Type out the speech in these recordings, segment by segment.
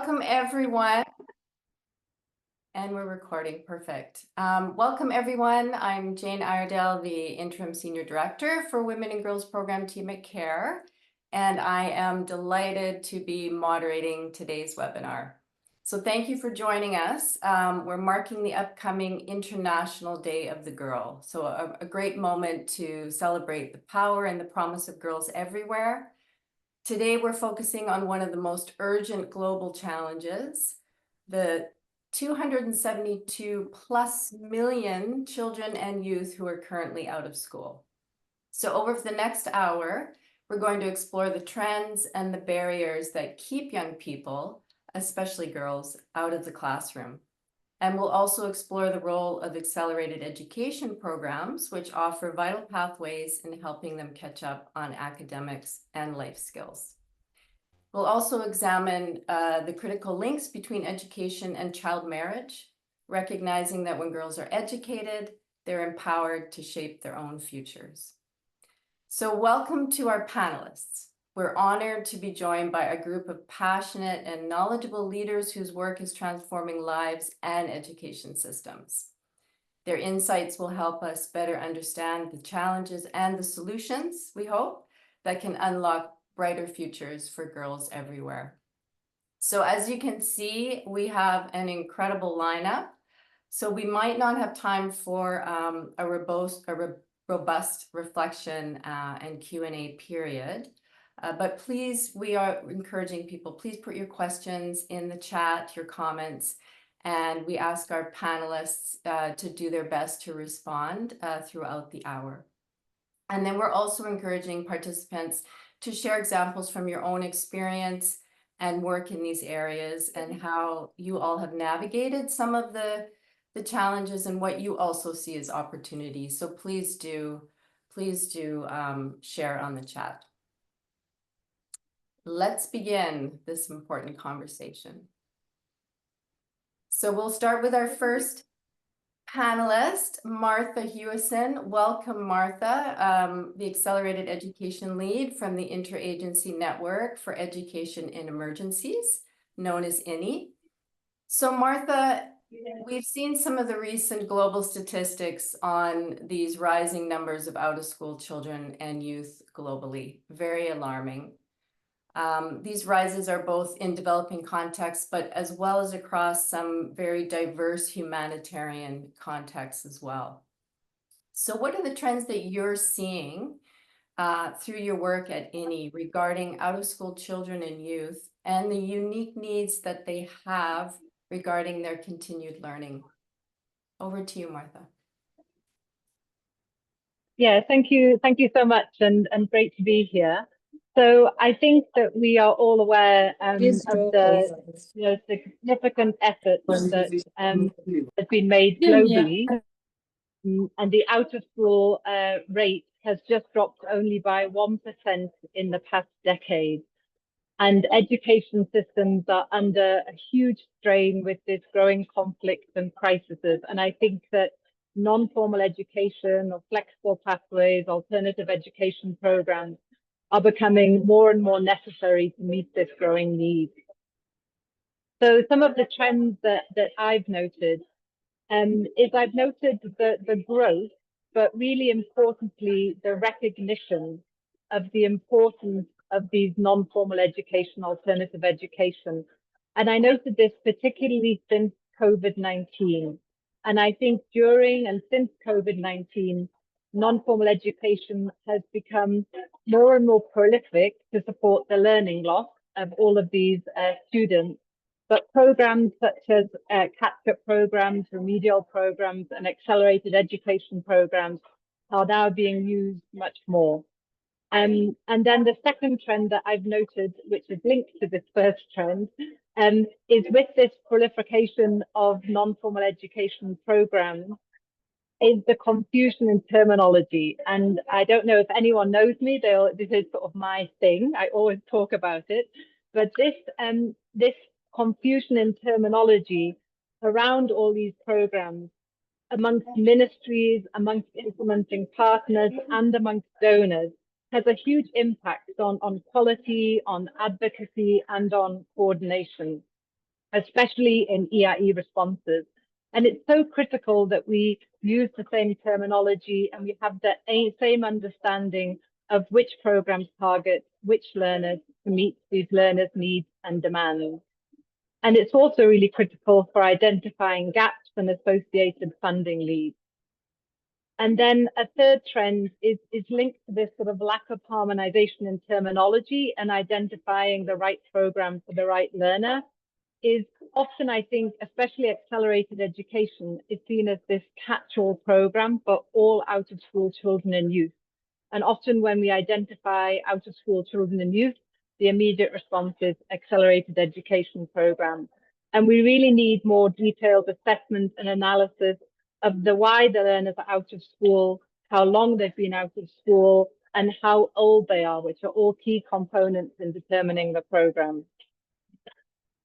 welcome everyone. And we're recording, perfect. Welcome everyone. I'm Jane Iredale, the Interim Senior Director for Women and Girls Program Team at CARE, and I am delighted to be moderating today's webinar. So thank you for joining us. We're marking the upcoming International Day of the Girl. So a great moment to celebrate the power and the promise of girls everywhere. Today, we're focusing on one of the most urgent global challenges, the 272 plus million children and youth who are currently out of school. So over the next hour, we're going to explore the trends and the barriers that keep young people, especially girls, out of the classroom. And we'll also explore the role of accelerated education programs, which offer vital pathways in helping them catch up on academics and life skills. We'll also examine the critical links between education and child marriage, recognizing that when girls are educated, they're empowered to shape their own futures. So welcome to our panelists. We're honored to be joined by a group of passionate and knowledgeable leaders whose work is transforming lives and education systems. Their insights will help us better understand the challenges and the solutions, we hope, that can unlock brighter futures for girls everywhere. So as you can see, we have an incredible lineup. So we might not have time for a robust reflection and Q&A period. But please, we are encouraging people, please put your questions in the chat, your comments, and we ask our panelists to do their best to respond throughout the hour. And then we're also encouraging participants to share examples from your own experience and work in these areas and how you all have navigated some of the challenges and what you also see as opportunities. So please do share on the chat. Let's begin this important conversation. So we'll start with our first panelist, Martha Hewison. Welcome, Martha, the Accelerated Education Lead from the Interagency Network for Education in Emergencies, known as INEE. So Martha, we've seen some of the recent global statistics on these rising numbers of out-of-school children and youth globally, very alarming. These rises are both in developing contexts, but as well as across some very diverse humanitarian contexts as well. So what are the trends that you're seeing through your work at INEE regarding out-of-school children and youth and the unique needs that they have regarding their continued learning? Over to you, Martha. Yeah, thank you so much, and great to be here. So I think that we are all aware of the significant efforts that has been made globally, and the out-of-school rate has just dropped only by 1% in the past decade. And education systems are under a huge strain with this growing conflict and crises. And I think that non-formal education or flexible pathways, alternative education programs are becoming more and more necessary to meet this growing need. So some of the trends that I've noted is I've noted the growth, but really importantly, the recognition of the importance of these non-formal education, alternative education. And I noted this particularly since COVID-19. And I think during and since COVID-19, non-formal education has become more and more prolific to support the learning loss of all of these students. But programs such as catch-up programs, remedial programs, and accelerated education programs are now being used much more. And then the second trend that I've noted, which is linked to this first trend, is with this proliferation of non-formal education programs, is the confusion in terminology. And I don't know if anyone knows me, this is sort of my thing. I always talk about it. But this confusion in terminology around all these programs amongst ministries, amongst implementing partners, and amongst donors has a huge impact on quality, on advocacy, and on coordination. especially in EIE responses. And it's so critical that we use the same terminology and we have the same understanding of which programs target which learners to meet these learners' needs and demands. And it's also really critical for identifying gaps and associated funding needs. And then a third trend is linked to this sort of lack of harmonization in terminology and identifying the right program for the right learner is often, I think, especially accelerated education, is seen as this catch-all program for all out-of-school children and youth. And often when we identify out-of-school children and youth, the immediate response is accelerated education program. And we really need more detailed assessment and analysis of the why the learners are out of school, how long they've been out of school, and how old they are, which are all key components in determining the program.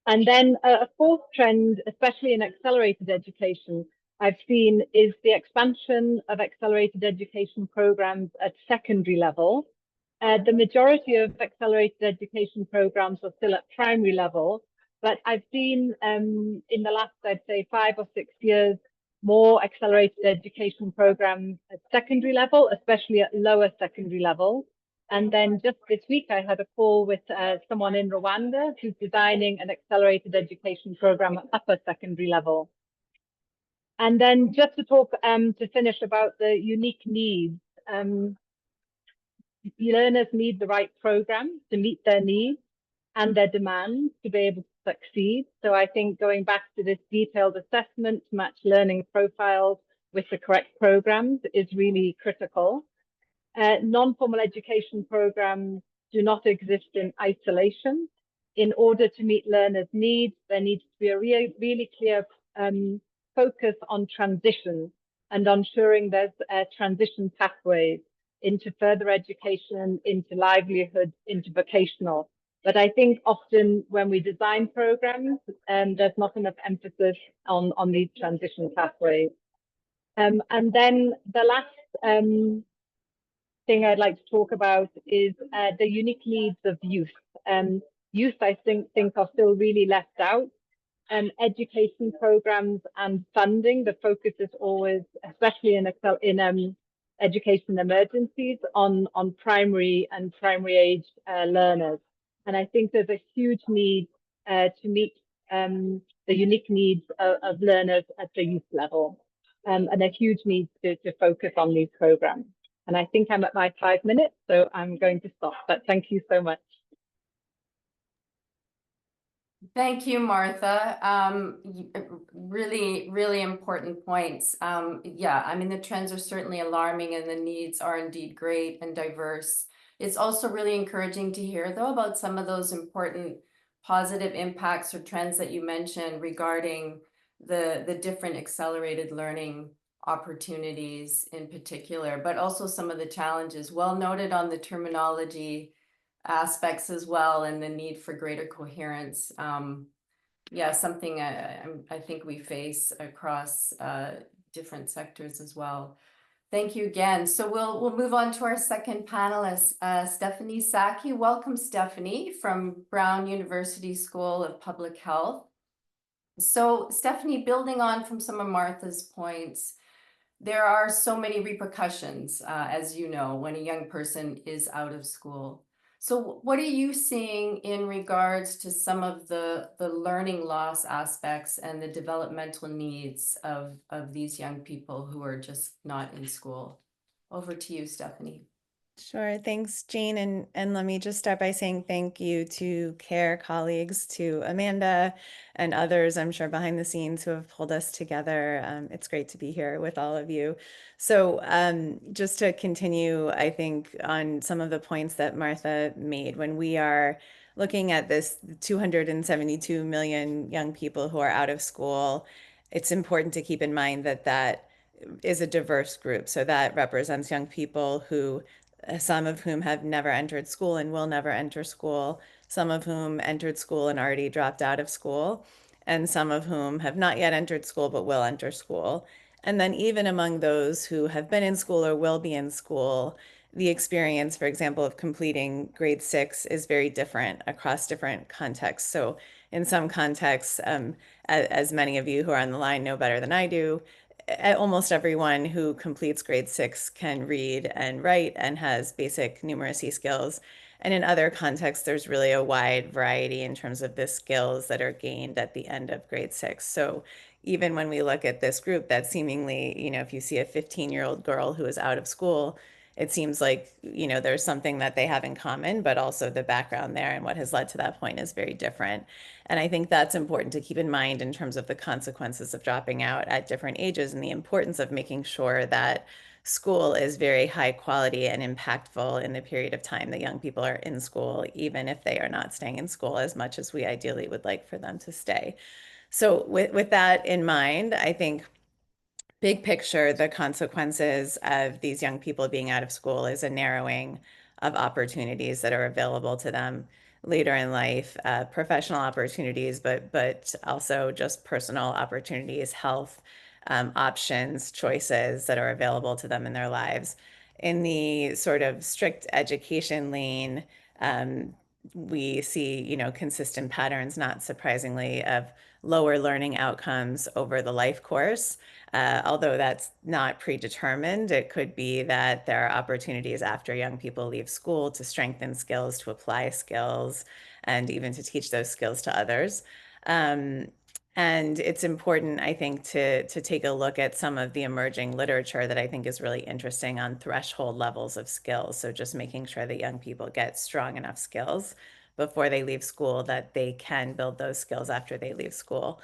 And then a fourth trend, especially in accelerated education, I've seen is the expansion of accelerated education programs at secondary level. The majority of accelerated education programs are still at primary level, but I've seen in the last, I'd say, 5 or 6 years, more accelerated education programs at secondary level, especially at lower secondary level. And then just this week, I had a call with someone in Rwanda who's designing an accelerated education program at upper secondary level. And then just to talk, to finish about the unique needs, learners need the right program to meet their needs and their demands to be able to succeed. So I think going back to this detailed assessment to match learning profiles with the correct programs is really critical. Non-formal education programs do not exist in isolation. In order to meet learners' needs, there needs to be a really clear focus on transition and ensuring there's transition pathways into further education, into livelihood, into vocational. But I think often when we design programs, there's not enough emphasis on these transition pathways. And then the last thing I'd like to talk about is the unique needs of youth. Youth, I think are still really left out. Education programs and funding, the focus is always, especially in education emergencies, on primary and primary age learners. And I think there's a huge need to meet the unique needs of learners at the youth level, and a huge need to focus on these programs. And I think I'm at my 5 minutes, so I'm going to stop. But thank you so much. Thank you, Martha. Really, really important points. Yeah, I mean, the trends are certainly alarming and the needs are indeed great and diverse. It's also really encouraging to hear, though, about some of those important positive impacts or trends that you mentioned regarding the different accelerated learning opportunities in particular, but also some of the challenges. Well noted on the terminology aspects as well, and the need for greater coherence. Yeah, something I think we face across different sectors as well. Thank you again. So we'll move on to our second panelist, Stephanie Saki. Welcome, Stephanie, from Brown University School of Public Health. So Stephanie, building on from some of Martha's points, there are so many repercussions, as you know, when a young person is out of school. So what are you seeing in regards to some of the learning loss aspects and the developmental needs of these young people who are just not in school? Over to you, Stephanie. Sure. Thanks, Jane. And let me just start by saying thank you to CARE colleagues, to Amanda and others, I'm sure, behind the scenes who have pulled us together. It's great to be here with all of you. So just to continue, I think, on some of the points that Martha made, when we are looking at this 272 million young people who are out of school, it's important to keep in mind that that is a diverse group. So that represents young people who some of whom have never entered school and will never enter school, some of whom entered school and already dropped out of school, and some of whom have not yet entered school but will enter school. And then even among those who have been in school or will be in school, the experience, for example, of completing grade 6 is very different across different contexts. So in some contexts, as many of you who are on the line know better than I do, almost everyone who completes grade 6 can read and write and has basic numeracy skills. And in other contexts, there's really a wide variety in terms of the skills that are gained at the end of grade 6. So even when we look at this group that seemingly, if you see a 15-year-old girl who is out of school, it seems like, there's something that they have in common, but also the background there and what has led to that point is very different. And I think that's important to keep in mind in terms of the consequences of dropping out at different ages and the importance of making sure that school is very high quality and impactful in the period of time that young people are in school, even if they are not staying in school as much as we ideally would like for them to stay. So with that in mind, I think big picture, the consequences of these young people being out of school is a narrowing of opportunities that are available to them later in life, professional opportunities, but also just personal opportunities, health options, choices that are available to them in their lives. In the sort of strict education lane, we see, consistent patterns, not surprisingly, of lower learning outcomes over the life course. Although that's not predetermined, it could be that there are opportunities after young people leave school to strengthen skills, to apply skills, and even to teach those skills to others. And it's important, I think, to take a look at some of the emerging literature that I think is really interesting on threshold levels of skills. So just making sure that young people get strong enough skills before they leave school that they can build those skills after they leave school.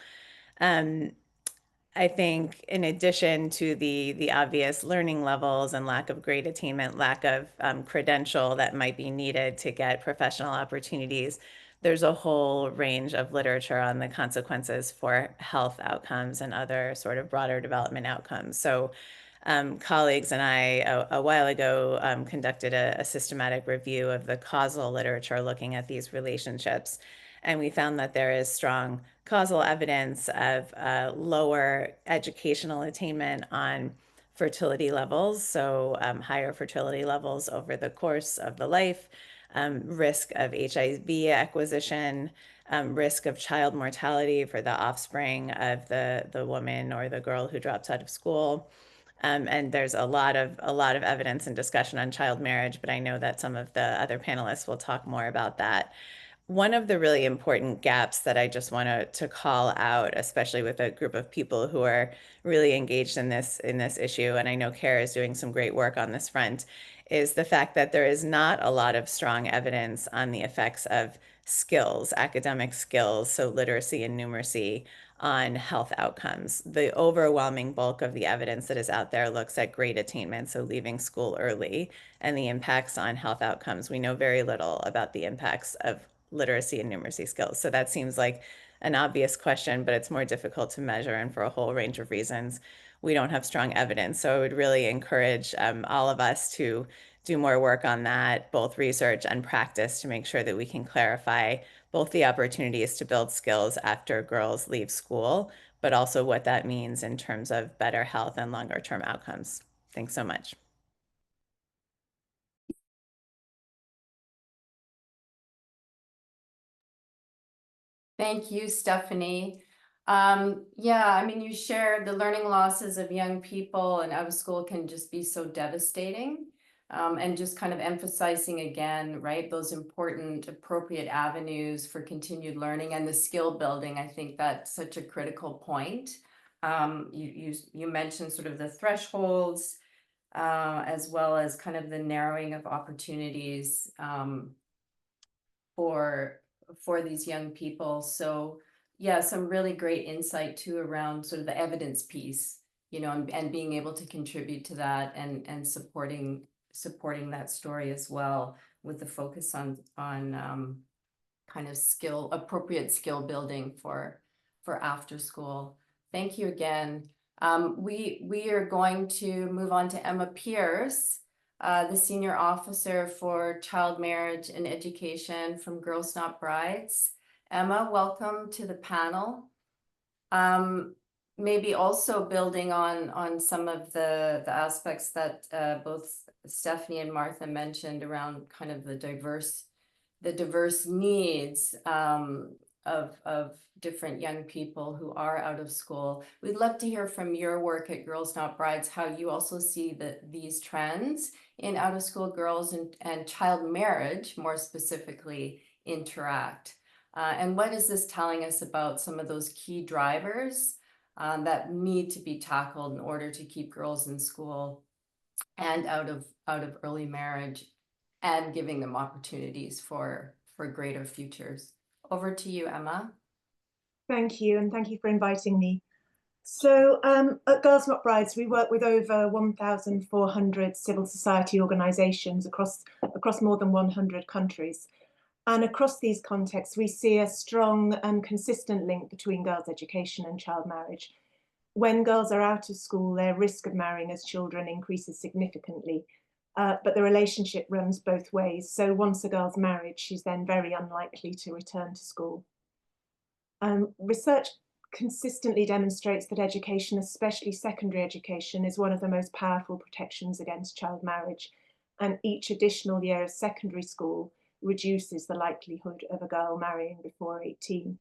I think in addition to the obvious learning levels and lack of grade attainment, lack of credential that might be needed to get professional opportunities, there's a whole range of literature on the consequences for health outcomes and other sort of broader development outcomes. So colleagues and I a while ago conducted a systematic review of the causal literature looking at these relationships. And we found that there is strong causal evidence of lower educational attainment on fertility levels, so higher fertility levels over the course of the life, risk of HIV acquisition, risk of child mortality for the offspring of the woman or the girl who drops out of school. And there's a lot of evidence and discussion on child marriage, but I know that some of the other panelists will talk more about that. One of the really important gaps that I just want to call out, especially with a group of people who are really engaged in this issue, and I know Kara is doing some great work on this front, is the fact that there is not a lot of strong evidence on the effects of skills, academic skills, so literacy and numeracy, on health outcomes. The overwhelming bulk of the evidence that is out there looks at grade attainment, so leaving school early, and the impacts on health outcomes. We know very little about the impacts of literacy and numeracy skills. So that seems like an obvious question, but it's more difficult to measure, and for a whole range of reasons, we don't have strong evidence. So I would really encourage all of us to do more work on that, both research and practice, to make sure that we can clarify both the opportunities to build skills after girls leave school, but also what that means in terms of better health and longer term outcomes. Thanks so much. Thank you, Stephanie. Yeah, I mean, you shared the learning losses of young people and out of school can just be so devastating. And just kind of emphasizing again, right, those important, appropriate avenues for continued learning and the skill building. I think that's such a critical point. You mentioned sort of the thresholds, as well as kind of the narrowing of opportunities for these young people. So yeah, some really great insight too around sort of the evidence piece, and being able to contribute to that and supporting that story as well, with the focus on kind of appropriate skill building for after school. Thank you again. We are going to move on to Emma Pierce, the Senior Officer for Child Marriage and Education from Girls Not Brides. Emma, welcome to the panel. Maybe also building on some of the aspects that both Stephanie and Martha mentioned around kind of the diverse needs of different young people who are out of school. We'd love to hear from your work at Girls Not Brides, how you also see these trends in out of school girls and child marriage, more specifically, interact. And what is this telling us about some of those key drivers that need to be tackled in order to keep girls in school and out of early marriage, and giving them opportunities for greater futures? Over to you, Emma. Thank you, and thank you for inviting me. So at Girls Not Brides, we work with over 1,400 civil society organisations across more than 100 countries. And across these contexts, we see a strong and consistent link between girls' education and child marriage. When girls are out of school, their risk of marrying as children increases significantly, but the relationship runs both ways. So once a girl's married, she's then very unlikely to return to school. Research consistently demonstrates that education, especially secondary education, is one of the most powerful protections against child marriage, and each additional year of secondary school reduces the likelihood of a girl marrying before 18.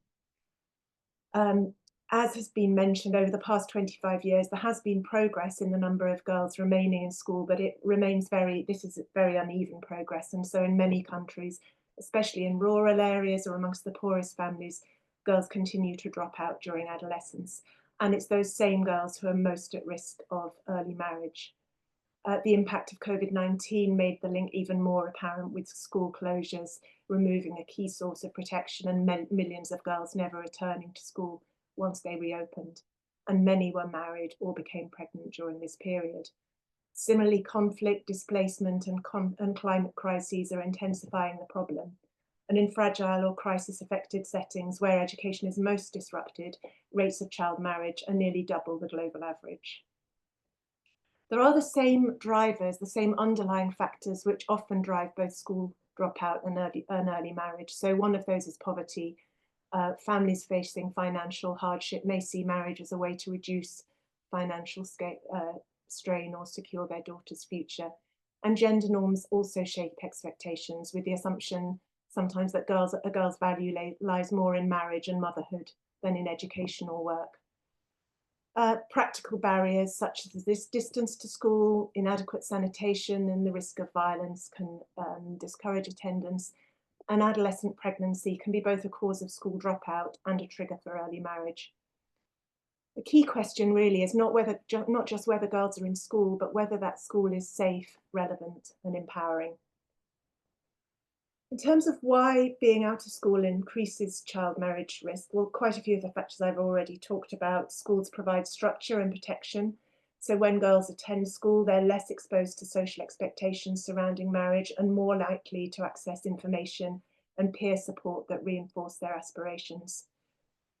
As has been mentioned, over the past 25 years, there has been progress in the number of girls remaining in school, but it remains this is very uneven progress. And so in many countries, especially in rural areas or amongst the poorest families, girls continue to drop out during adolescence. And it's those same girls who are most at risk of early marriage. The impact of COVID-19 made the link even more apparent, with school closures removing a key source of protection and millions of girls never returning to school once they reopened. And many were married or became pregnant during this period. Similarly, conflict, displacement, and climate crises are intensifying the problem. And in fragile or crisis-affected settings where education is most disrupted, rates of child marriage are nearly double the global average. There are the same drivers, the same underlying factors which often drive both school dropout and early marriage. So one of those is poverty. Families facing financial hardship may see marriage as a way to reduce financial strain or secure their daughter's future. And gender norms also shape expectations, with the assumption sometimes that a girl's value lies more in marriage and motherhood than in education or work. Practical barriers such as this distance to school, inadequate sanitation, and the risk of violence can discourage attendance. And adolescent pregnancy can be both a cause of school dropout and a trigger for early marriage. The key question really is not just whether girls are in school, but whether that school is safe, relevant, and empowering. In terms of why being out of school increases child marriage risk, well, quite a few of the factors I've already talked about. Schools provide structure and protection. So when girls attend school, they're less exposed to social expectations surrounding marriage and more likely to access information and peer support that reinforce their aspirations.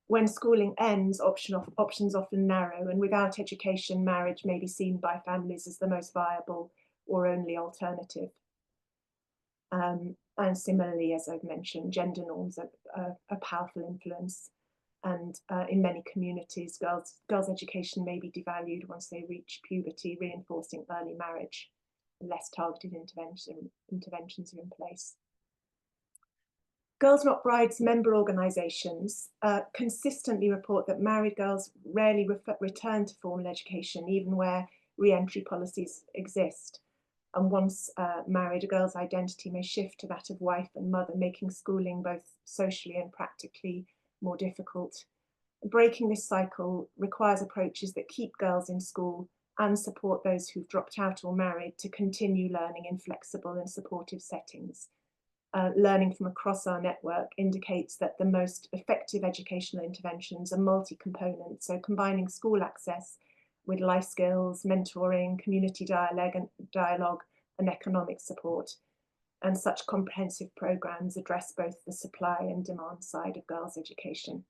When schooling ends, options often narrow, and without education, marriage may be seen by families as the most viable or only alternative. And similarly, as I've mentioned, gender norms are a powerful influence. And in many communities, girls' education may be devalued once they reach puberty, reinforcing early marriage. Less targeted interventions are in place. Girls Not Brides member organisations consistently report that married girls rarely return to formal education, even where re-entry policies exist. And once married, a girl's identity may shift to that of wife and mother, making schooling both socially and practically more difficult. Breaking this cycle requires approaches that keep girls in school and support those who've dropped out or married to continue learning in flexible and supportive settings. Learning from across our network indicates that the most effective educational interventions are multi-component, so combining school access with life skills, mentoring, community dialogue, and economic support. And such comprehensive programs address both the supply and demand side of girls' education.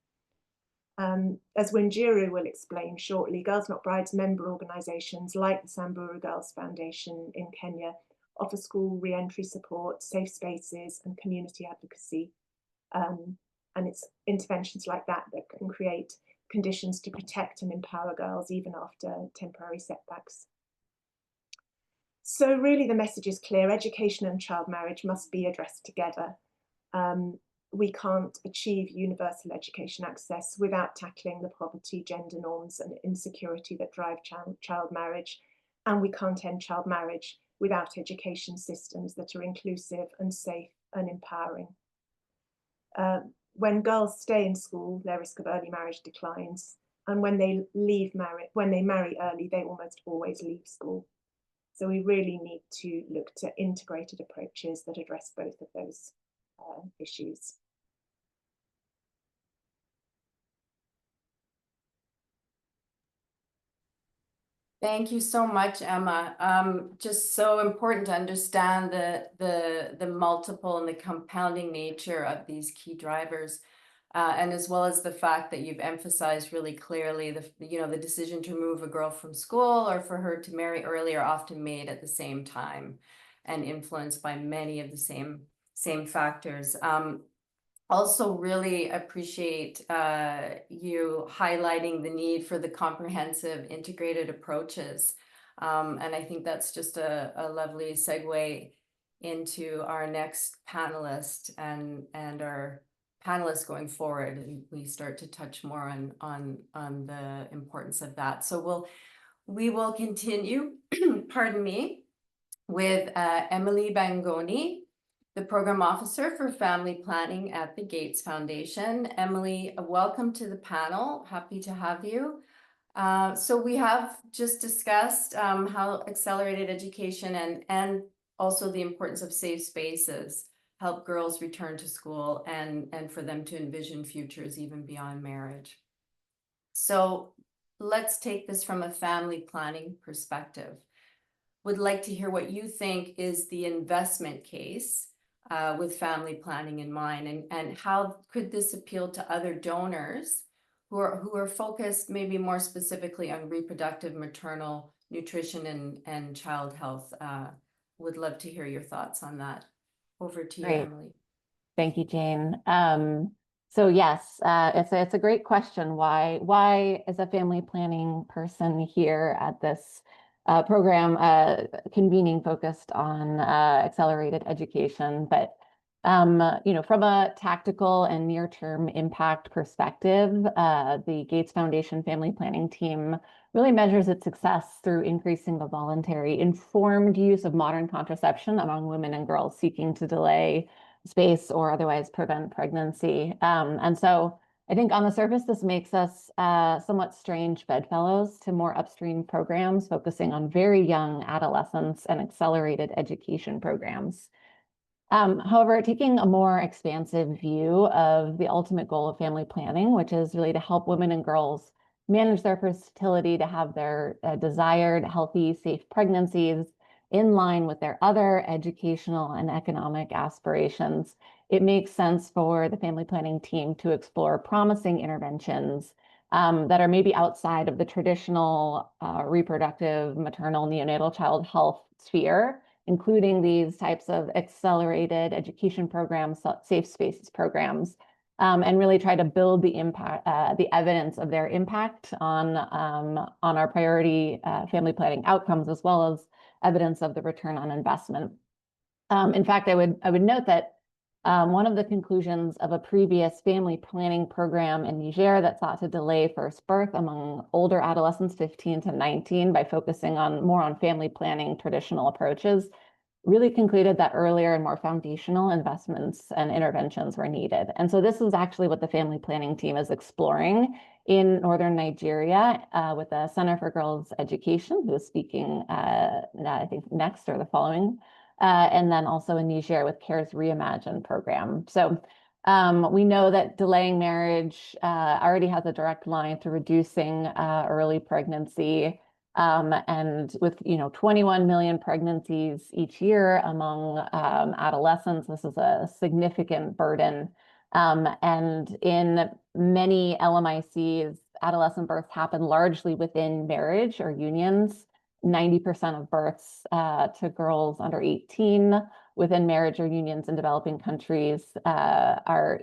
As Winjiru will explain shortly, Girls Not Brides member organisations like the Samburu Girls Foundation in Kenya offer school re-entry support, safe spaces, and community advocacy. And it's interventions like that that can create conditions to protect and empower girls even after temporary setbacks. So really the message is clear: education and child marriage must be addressed together. we can't achieve universal education access without tackling the poverty, gender norms and insecurity that drive child marriage. And we can't end child marriage without education systems that are inclusive and safe and empowering. When girls stay in school, their risk of early marriage declines. And when they marry early, they almost always leave school. So we really need to look to integrated approaches that address both of those issues. Thank you so much, Emma. Just so important to understand the multiple and the compounding nature of these key drivers, and as well as the fact that you've emphasized really clearly the decision to remove a girl from school or for her to marry early are often made at the same time and influenced by many of the same factors. Also really appreciate you highlighting the need for the comprehensive integrated approaches. And I think that's just a lovely segue into our next panelist and our panelists going forward. And we start to touch more on the importance of that. So we will continue, pardon me, with Emily Bangoni, the Program Officer for Family Planning at the Gates Foundation. Emily, welcome to the panel. Happy to have you. So we have just discussed how accelerated education and also the importance of safe spaces help girls return to school and for them to envision futures even beyond marriage. So let's take this from a family planning perspective. Would like to hear what you think is the investment case with family planning in mind, and how could this appeal to other donors who are focused maybe more specifically on reproductive, maternal nutrition and child health. Would love to hear your thoughts on that. Over to you, Great. Emily. Thank you, Jane. So yes, it's a great question. Why is a family planning person here at this program convening focused on accelerated education? But from a tactical and near-term impact perspective, the Gates Foundation Family Planning Team really measures its success through increasing the voluntary, informed use of modern contraception among women and girls seeking to delay space or otherwise prevent pregnancy. And so I think on the surface, this makes us somewhat strange bedfellows to more upstream programs focusing on very young adolescents and accelerated education programs. However, taking a more expansive view of the ultimate goal of family planning, which is really to help women and girls manage their fertility, to have their desired, healthy, safe pregnancies in line with their other educational and economic aspirations, it makes sense for the family planning team to explore promising interventions that are maybe outside of the traditional reproductive, maternal, neonatal child health sphere, including these types of accelerated education programs, safe spaces programs, and really try to build the impact, the evidence of their impact on our priority family planning outcomes, as well as evidence of the return on investment. In fact, I would note that one of the conclusions of a previous family planning program in Niger that sought to delay first birth among older adolescents 15 to 19 by focusing more on family planning traditional approaches really concluded that earlier and more foundational investments and interventions were needed. And so this is actually what the family planning team is exploring in northern Nigeria with the Center for Girls Education, who is speaking, I think, next or the following, and then also in Niger with CARE's Reimagine program. So we know that delaying marriage already has a direct line to reducing early pregnancy. And with 21 million pregnancies each year among adolescents, this is a significant burden. And in many LMICs, adolescent births happen largely within marriage or unions. 90% of births to girls under 18 within marriage or unions in developing countries are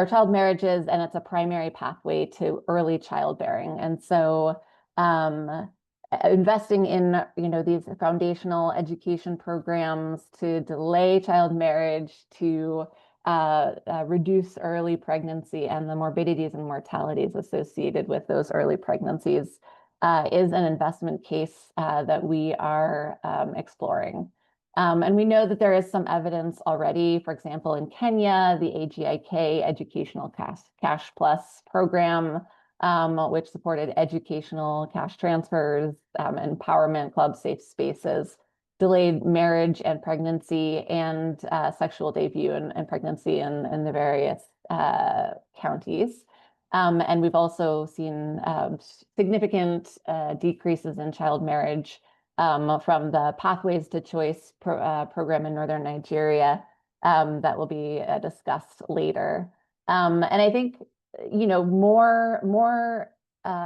child marriages, and it's a primary pathway to early childbearing. And so investing in these foundational education programs to delay child marriage, to reduce early pregnancy and the morbidities and mortalities associated with those early pregnancies is an investment case that we are exploring. And we know that there is some evidence already, for example, in Kenya, the AGIK Educational Cash Plus program, which supported educational cash transfers, empowerment club safe spaces, delayed marriage and pregnancy, and sexual debut and pregnancy in the various counties. And we've also seen significant decreases in child marriage from the Pathways to Choice program in Northern Nigeria that will be discussed later. And I think, you know, more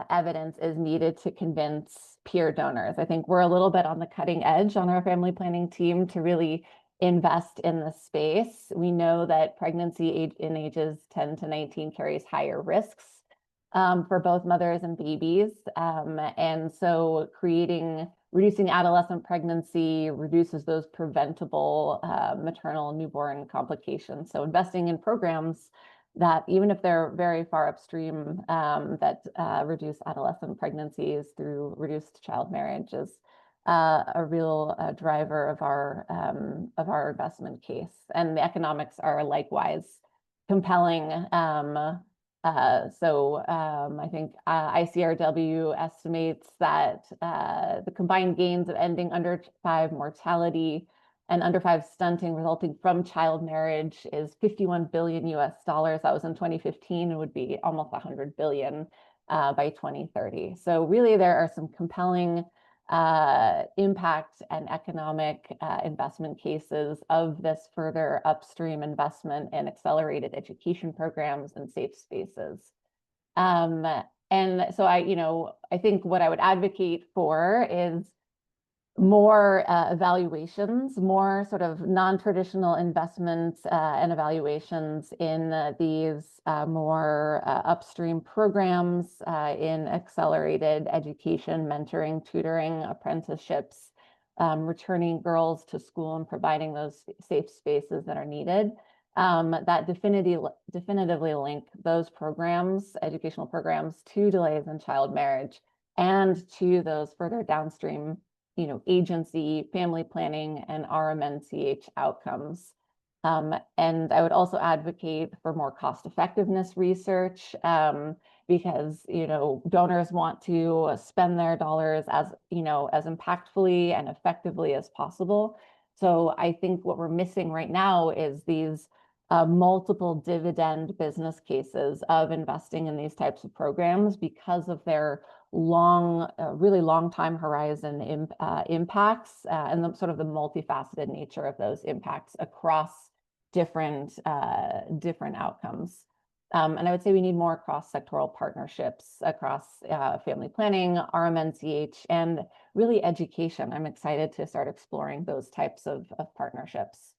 evidence is needed to convince peer donors. I think we're a little bit on the cutting edge on our family planning team to really invest in this space. We know that pregnancy in ages 10 to 19 carries higher risks for both mothers and babies. And so reducing adolescent pregnancy reduces those preventable maternal newborn complications. So investing in programs that, even if they're very far upstream, that reduce adolescent pregnancies through reduced child marriage is a real driver of our investment case. And the economics are likewise compelling. I think ICRW estimates that the combined gains of ending under 5 mortality and under 5 stunting resulting from child marriage is $51 billion US. That was in 2015 and would be almost 100 billion by 2030. So really there are some compelling impact and economic investment cases of this further upstream investment in accelerated education programs and safe spaces. And so I think what I would advocate for is more evaluations, more sort of non-traditional investments and evaluations in these more upstream programs in accelerated education, mentoring, tutoring, apprenticeships, returning girls to school and providing those safe spaces that are needed. That definitively link those programs, educational programs, to delays in child marriage and to those further downstream agency, family planning, and RMNCH outcomes. And I would also advocate for more cost effectiveness research because, donors want to spend their dollars as impactfully and effectively as possible. So I think what we're missing right now is these multiple dividend business cases of investing in these types of programs because of their really long time horizon impacts and the sort of the multifaceted nature of those impacts across different outcomes. And I would say we need more cross-sectoral partnerships across family planning, RMNCH, and really education. I'm excited to start exploring those types of partnerships.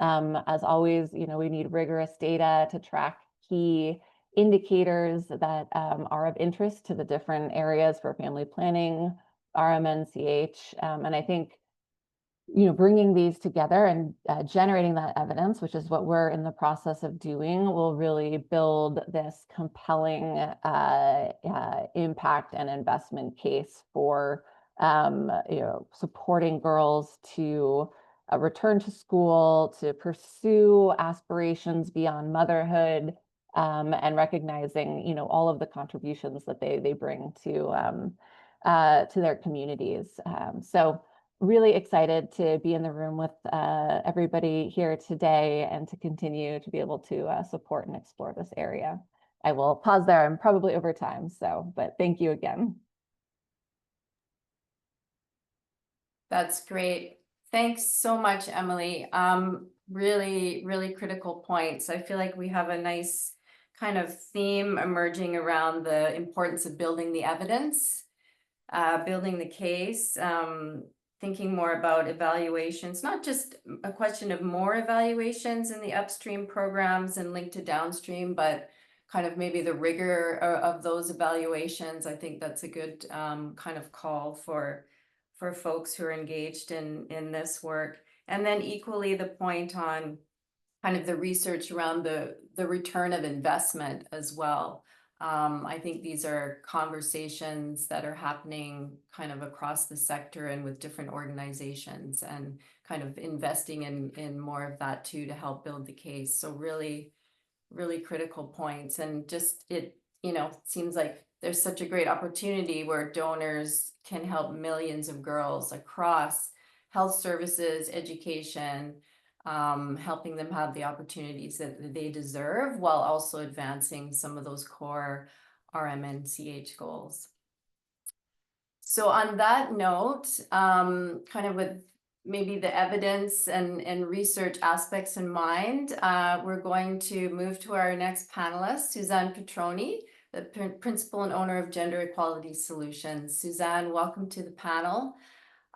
As always, we need rigorous data to track key indicators that are of interest to the different areas for family planning, RMNCH, and I think bringing these together and generating that evidence, which is what we're in the process of doing, will really build this compelling impact and investment case for supporting girls to return to school, to pursue aspirations beyond motherhood, and recognizing all of the contributions that they bring to their communities. So really excited to be in the room with everybody here today and to continue to be able to support and explore this area. I will pause there. I'm probably over time, but thank you again. That's great. Thanks so much, Emily. Really, really critical points. I feel like we have a nice kind of theme emerging around the importance of building the evidence, building the case, thinking more about evaluations, not just a question of more evaluations in the upstream programs and linked to downstream, but kind of maybe the rigor of those evaluations. I think that's a good kind of call for folks who are engaged in this work. And then equally the point on kind of the research around the return of investment as well. I think these are conversations that are happening kind of across the sector and with different organizations, and kind of investing in more of that too to help build the case. So really, really critical points. And just it, seems like there's such a great opportunity where donors can help millions of girls across health services, education, helping them have the opportunities that they deserve, while also advancing some of those core RMNCH goals. So on that note, kind of with maybe the evidence and research aspects in mind, we're going to move to our next panelist, Suzanne Petroni, the principal and owner of Gender Equality Solutions. Suzanne, welcome to the panel.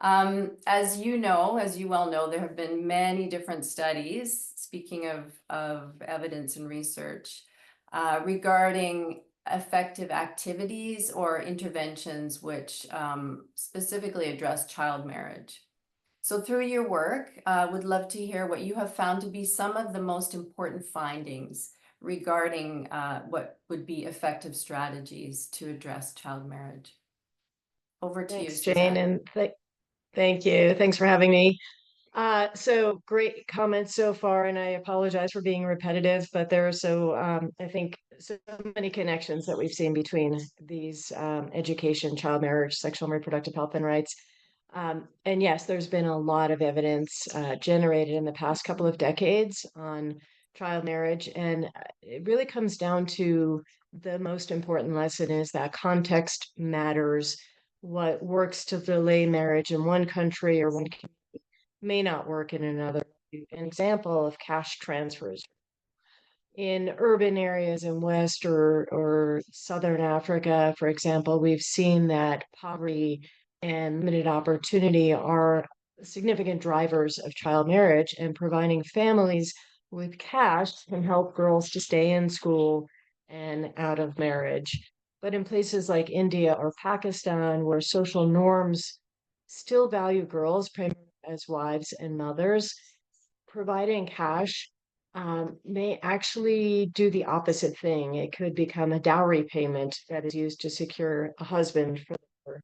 As you well know, there have been many different studies, speaking of evidence and research, regarding effective activities or interventions which specifically address child marriage. So through your work, would love to hear what you have found to be some of the most important findings regarding what would be effective strategies to address child marriage. Over to you, Jane, Suzanne. and thank you. Thanks for having me. So great comments so far, and I apologize for being repetitive, but there are I think so many connections that we've seen between these education, child marriage, sexual and reproductive health and rights. And yes, there's been a lot of evidence generated in the past couple of decades on child marriage, and it really comes down to the most important lesson is that context matters. What works to delay marriage in one country or one community may not work in another. An example of cash transfers in urban areas in West or Southern Africa, for example, we've seen that poverty and limited opportunity are significant drivers of child marriage, and providing families with cash can help girls to stay in school and out of marriage. But in places like India or Pakistan, where social norms still value girls primarily as wives and mothers, providing cash may actually do the opposite thing. It could become a dowry payment that is used to secure a husband for her.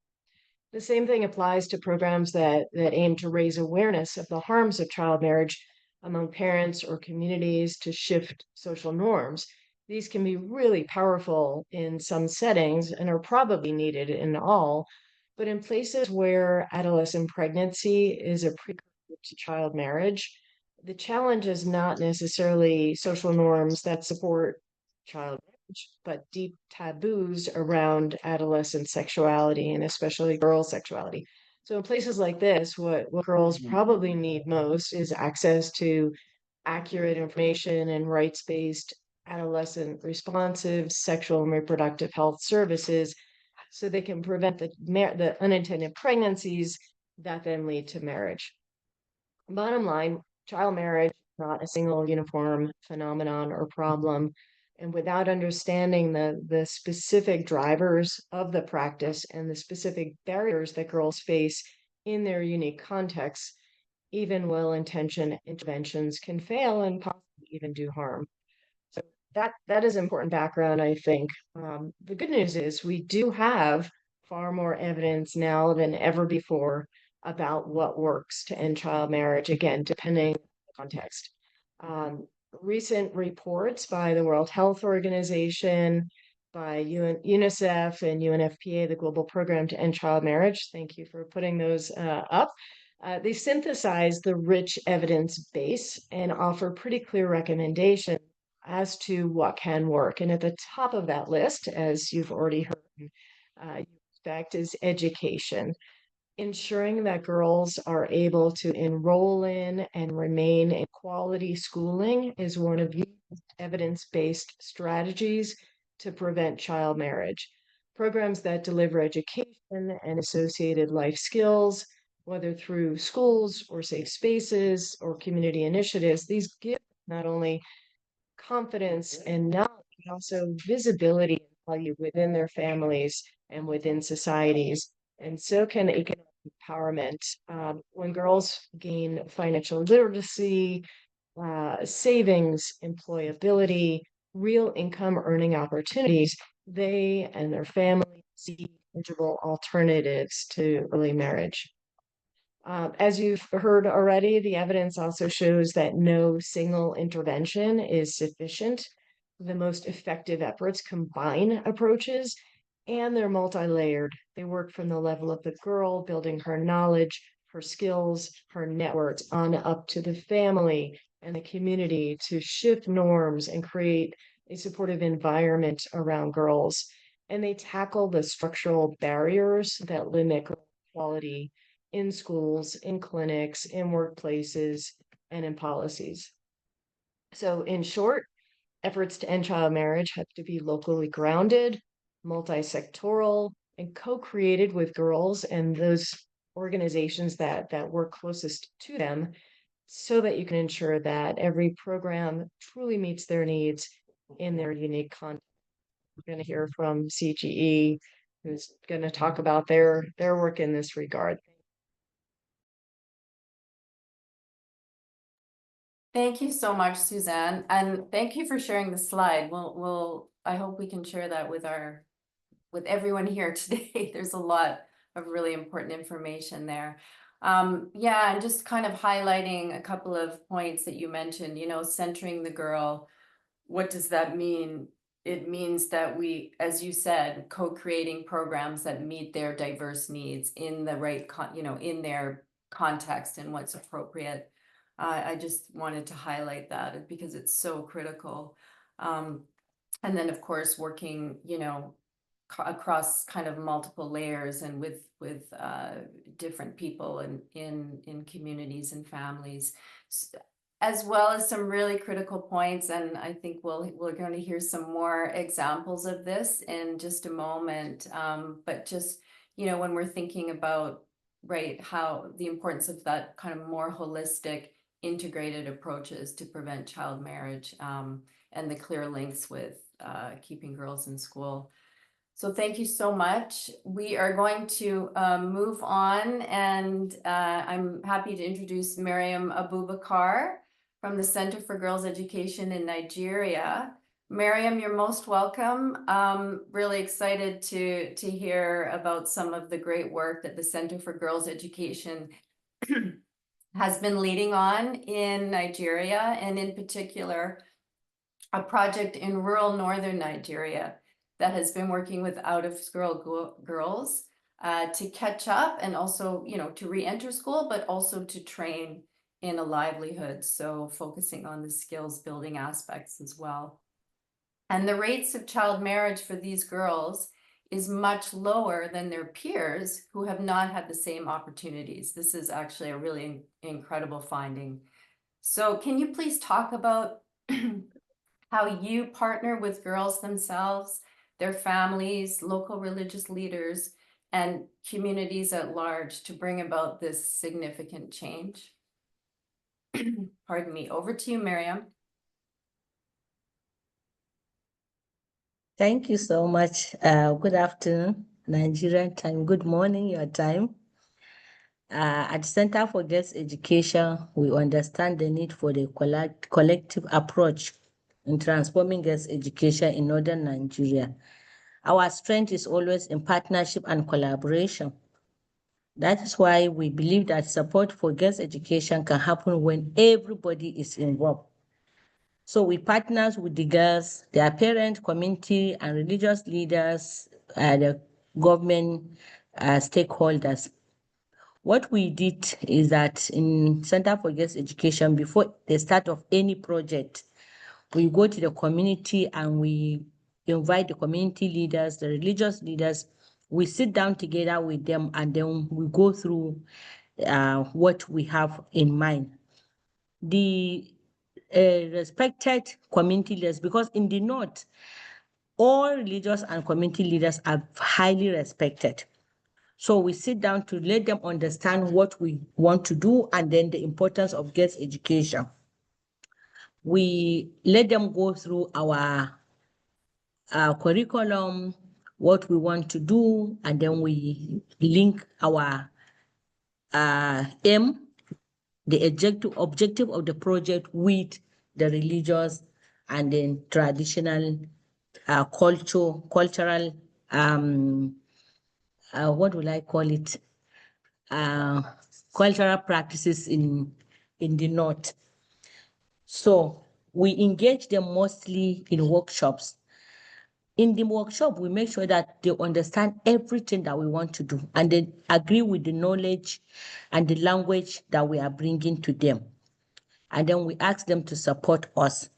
The same thing applies to programs that aim to raise awareness of the harms of child marriage among parents or communities to shift social norms. These can be really powerful in some settings and are probably needed in all, but in places where adolescent pregnancy is a precursor to child marriage, the challenge is not necessarily social norms that support child marriage, but deep taboos around adolescent sexuality and especially girl sexuality. So in places like this, what girls probably need most is access to accurate information and rights-based adolescent responsive sexual and reproductive health services so they can prevent the unintended pregnancies that then lead to marriage. Bottom line, child marriage is not a single uniform phenomenon or problem. And without understanding the specific drivers of the practice and the specific barriers that girls face in their unique contexts, even well-intentioned interventions can fail and possibly even do harm. So that is important background, I think. The good news is we do have far more evidence now than ever before about what works to end child marriage, again, depending on the context. Recent reports by the World Health Organization, by UNICEF and UNFPA, the Global Program to End Child Marriage, thank you for putting those up. They synthesize the rich evidence base and offer pretty clear recommendations as to what can work. And at the top of that list, as you've already heard, you expect, is education. Ensuring that girls are able to enroll in and remain in quality schooling is one of the evidence-based strategies to prevent child marriage. Programs that deliver education and associated life skills, whether through schools or safe spaces or community initiatives, these give not only confidence and knowledge, but also visibility and value within their families and within societies. And so can economic empowerment. When girls gain financial literacy, savings, employability, real income earning opportunities, they and their families see tangible alternatives to early marriage. As you've heard already, the evidence also shows that no single intervention is sufficient. The most effective efforts combine approaches and they're multi-layered. They work from the level of the girl, building her knowledge, her skills, her networks, on up to the family and the community to shift norms and create a supportive environment around girls. And they tackle the structural barriers that limit quality in schools, in clinics, in workplaces, and in policies. So in short, efforts to end child marriage have to be locally grounded, multi-sectoral, and co-created with girls and those organizations that work closest to them, so that you can ensure that every program truly meets their needs in their unique context. We're going to hear from CGE, who's going to talk about their work in this regard. Thank you so much, Suzanne, and thank you for sharing the slide. I hope we can share that with everyone here today. There's a lot of really important information there. Yeah, and just kind of highlighting a couple of points that you mentioned, centering the girl. What does that mean? It means that we, as you said, co-creating programs that meet their diverse needs in the right, in their context and what's appropriate. I just wanted to highlight that because it's so critical. And then, of course, working, across kind of multiple layers and with different people and in communities and families, as well as some really critical points. And I think we're going to hear some more examples of this in just a moment. But just, when we're thinking about, right, how the importance of that kind of more holistic, integrated approaches to prevent child marriage, and the clear links with keeping girls in school. So thank you so much. We are going to move on, and I'm happy to introduce Miriam Abubakar from the Center for Girls Education in Nigeria. Miriam, you're most welcome. Really excited to hear about some of the great work that the Center for Girls Education has been leading on in Nigeria, and in particular, a project in rural northern Nigeria that has been working with out-of-school girls to catch up and also, to re-enter school, but also to train in a livelihood. So focusing on the skills building aspects as well. And the rates of child marriage for these girls is much lower than their peers who have not had the same opportunities. This is actually a really incredible finding. So can you please talk about how you partner with girls themselves, their families, local religious leaders, and communities at large to bring about this significant change? Pardon me. Over to you, Miriam. Thank you so much. Good afternoon, Nigerian time. Good morning, your time. At the Center for Girls Education, we understand the need for the collective approach in transforming girls' education in northern Nigeria. Our strength is always in partnership and collaboration. That is why we believe that support for girls' education can happen when everybody is involved. So we partner with the girls, their parent, community, and religious leaders, the government stakeholders. What we did is that in Center for Girls Education, before the start of any project, we go to the community and we invite the community leaders, the religious leaders. We sit down together with them and then we go through what we have in mind. The respected community leaders, because in the North, all religious and community leaders are highly respected. So we sit down to let them understand what we want to do and then the importance of girls' education. We let them go through our curriculum, what we want to do, and then we link our aim the objective of the project with the religious and then traditional cultural what will I call it? Cultural practices in the North. So we engage them mostly in workshops. In the workshop, we make sure that they understand everything that we want to do and they agree with the knowledge and the language that we are bringing to them. And then we ask them to support us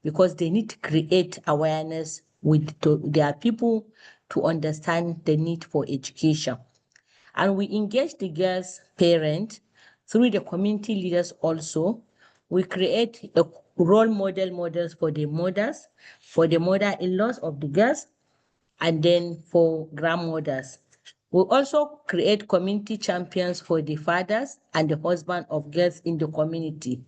because they need to create awareness with their people to understand the need for education. And we engage the girls' parents through the community leaders also. We create a role models for the mothers, for the mother-in-laws of the girls, and then for grandmothers. We also create community champions for the fathers and the husband of girls in the community.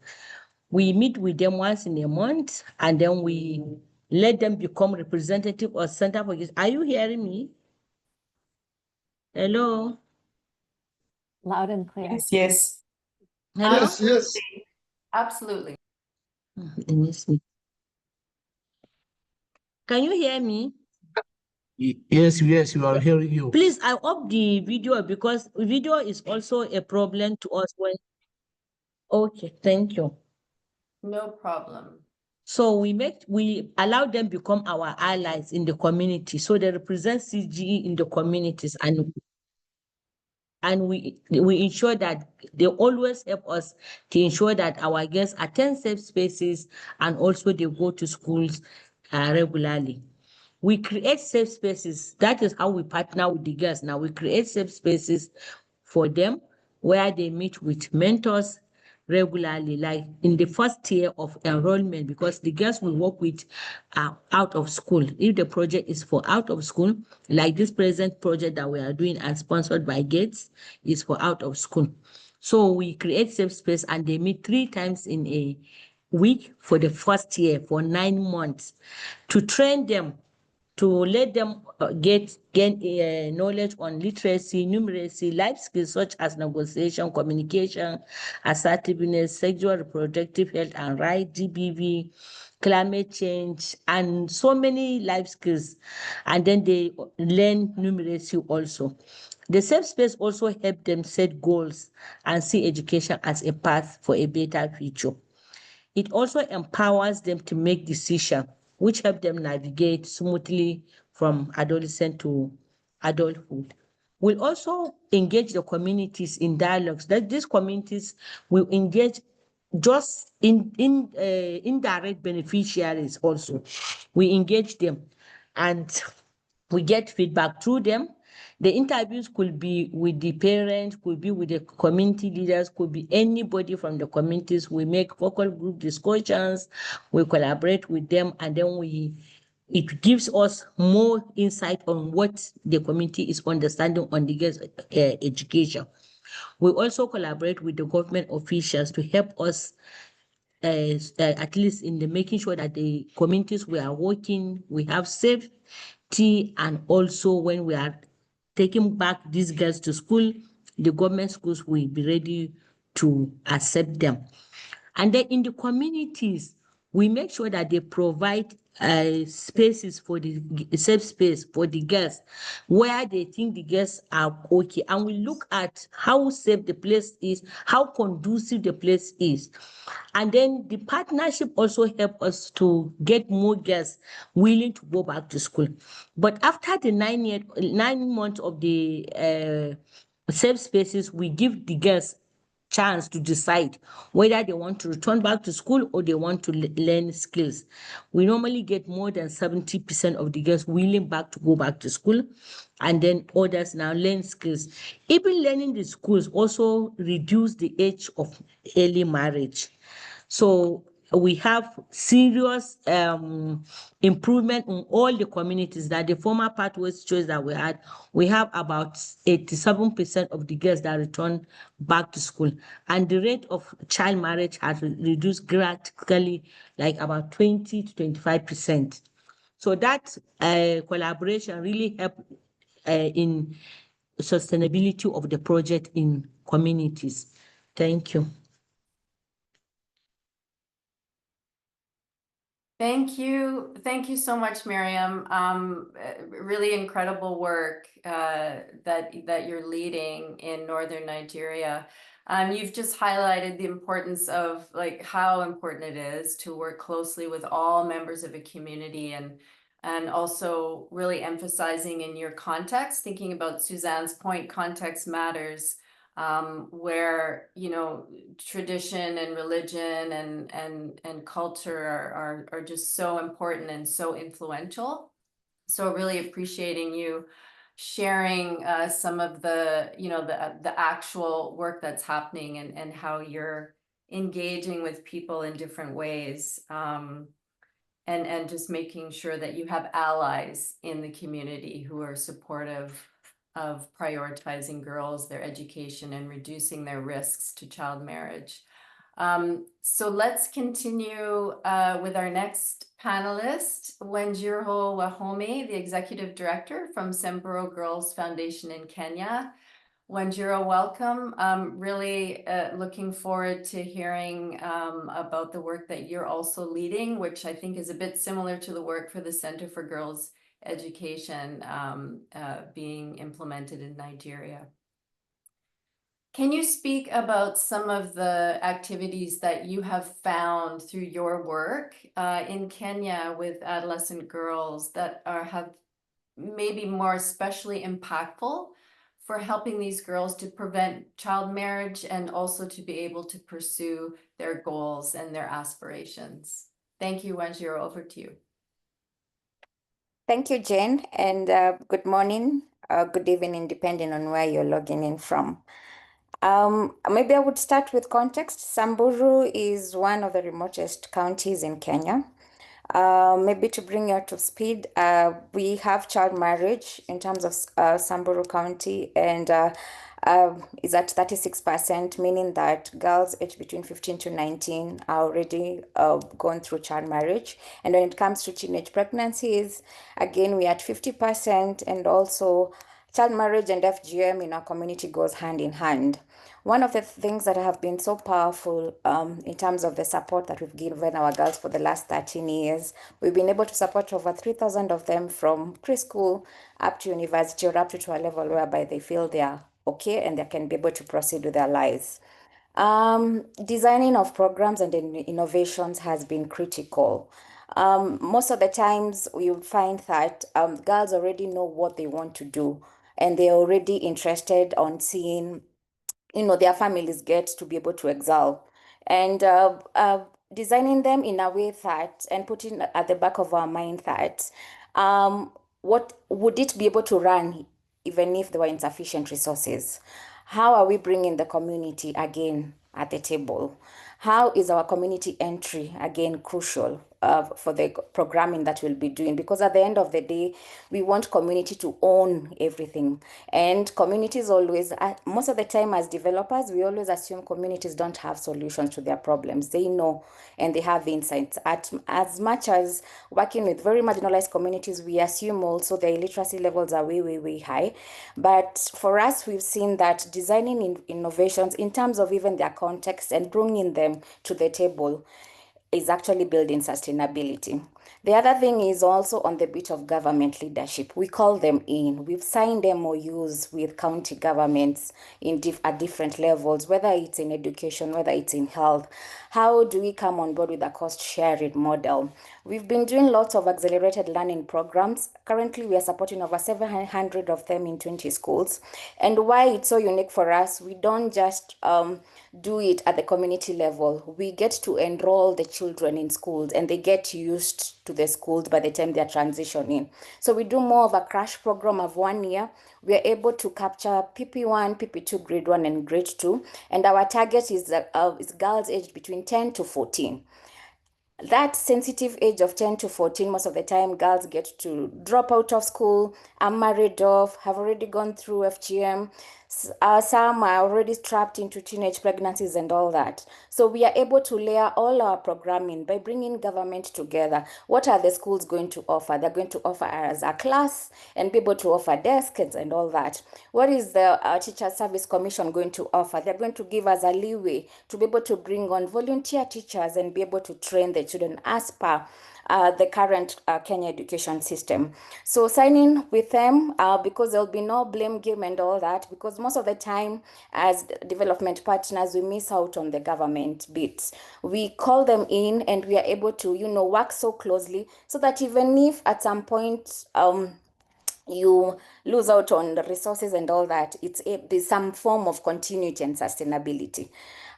We meet with them once in a month and then we let them become representative or center for girls. Are you hearing me? Hello? Loud and clear. Yes. Hello? Absolutely. They miss me. Can you hear me? Yes, we are hearing you. Please, I off the video because video is also a problem to us when. Okay, thank you. No problem. So we allow them become our allies in the community. So they represent CGE in the communities and we ensure that they always help us to ensure that our girls attend safe spaces and also they go to schools regularly. We create safe spaces. That is how we partner with the girls. Now we create safe spaces for them where they meet with mentors regularly, like in the first year of enrollment, because the girls we work with are out of school. If the project is for out of school, like this present project that we are doing and sponsored by Gates is for out of school. So we create safe space and they meet 3 times in a week for the first year for 9 months to train them, to let them gain knowledge on literacy, numeracy, life skills such as negotiation, communication, assertiveness, sexual reproductive health and rights, GBV, climate change, and so many life skills. And then they learn numeracy also. The safe space also help them set goals and see education as a path for a better future. It also empowers them to make decisions, which help them navigate smoothly from adolescent to adulthood. We'll also engage the communities in dialogues. That these communities will engage just in indirect beneficiaries also. We engage them and we get feedback through them. The interviews could be with the parents, could be with the community leaders, could be anybody from the communities. We make focal group discussions, we collaborate with them, and then it gives us more insight on what the community is understanding on the girls' education. We also collaborate with the government officials to help us at least in the making sure that the communities we are working, we have safety, and also when we are taking back these girls to school, the government schools will be ready to accept them. And then in the communities, we make sure that they provide spaces for the safe space for the girls where they think the girls are okay. And we look at how safe the place is, how conducive the place is. And then the partnership also help us to get more girls willing to go back to school. But after the 9 months of the safe spaces, we give the girls chance to decide whether they want to return back to school or they want to learn skills. We normally get more than 70% of the girls willing to go back to school, and then others now learn skills. Even learning the schools also reduce the age of early marriage. So we have serious improvement in all the communities. That the former pathways choice that we had, we have about 87% of the girls that return back to school. And the rate of child marriage has reduced drastically, like about 20 to 25%. So that collaboration really helped in sustainability of the project in communities. Thank you. Thank you. Thank you so much, Miriam. Really incredible work that you're leading in Northern Nigeria. You've just highlighted the importance of like how important it is to work closely with all members of a community and also really emphasizing in your context, thinking about Suzanne's point, context matters. Where tradition and religion and culture are just so important and so influential. So really appreciating you sharing some of the the actual work that's happening and how you're engaging with people in different ways. And just making sure that you have allies in the community who are supportive of prioritizing girls, their education, and reducing their risks to child marriage. So let's continue with our next panelist, Wanjiru Wahome, the Executive Director from Semburo Girls Foundation in Kenya. Wanjiru, welcome. Really looking forward to hearing about the work that you're also leading, which I think is a bit similar to the work for the Center for Girls Education being implemented in Nigeria. Can you speak about some of the activities that you have found through your work in Kenya with adolescent girls that have maybe more especially impactful for helping these girls to prevent child marriage and also to be able to pursue their goals and their aspirations? Thank you, Wanjiru. Over to you. Thank you, Jane, and good morning, good evening, depending on where you're logging in from. Maybe I would start with context. Samburu is one of the remotest counties in Kenya. Maybe to bring you up to speed, we have child marriage in terms of Samburu County, and is at 36%, meaning that girls aged between 15 to 19 are already gone through child marriage. And when it comes to teenage pregnancies, again, we're at 50%, and also child marriage and FGM in our community goes hand in hand. One of the things that have been so powerful in terms of the support that we've given our girls for the last 13 years, we've been able to support over 3,000 of them from preschool up to university, or up to a level whereby they feel they are okay and they can be able to proceed with their lives. Designing of programs and innovations has been critical. Most of the times we would find that girls already know what they want to do, and they're already interested on seeing their families get to be able to excel. And designing them in a way that, and putting at the back of our mind that, what would it be able to run even if there were insufficient resources? How are we bringing the community again at the table? How is our community entry again crucial for the programming that we'll be doing? Because at the end of the day, we want community to own everything. And communities always, most of the time as developers, we always assume communities don't have solutions to their problems. They know and they have insights. As much as working with very marginalized communities, we assume also their literacy levels are way, way, way high. But for us, we've seen that designing innovations in terms of even their context and bringing them to the table is actually building sustainability. The other thing is also on the bit of government leadership. We call them in. We've signed MOUs with county governments at different levels, whether it's in education, whether it's in health. How do we come on board with a cost sharing model? We've been doing lots of accelerated learning programs. Currently, we are supporting over 700 of them in 20 schools. And why it's so unique for us, we don't just do it at the community level. We get to enroll the children in schools, and they get used to the schools by the time they're transitioning. So we do more of a crash program of 1 year. We are able to capture PP1, PP2, grade 1, and grade 2. And our target is girls aged between 10 to 14. That sensitive age of 10 to 14, most of the time girls get to drop out of school, are married off, have already gone through FGM. Some are already trapped into teenage pregnancies and all that. So we are able to layer all our programming by bringing government together. What are the schools going to offer? They're going to offer as a class and be able to offer desks and all that. What is the Teacher Service Commission going to offer? They're going to give us a leeway to be able to bring on volunteer teachers and be able to train the children as per the current Kenya education system. So sign in with them because there'll be no blame game and all that, because most of the time as development partners, we miss out on the government bits. We call them in and we are able to, work so closely so that even if at some point you lose out on the resources and all that, there's some form of continuity and sustainability.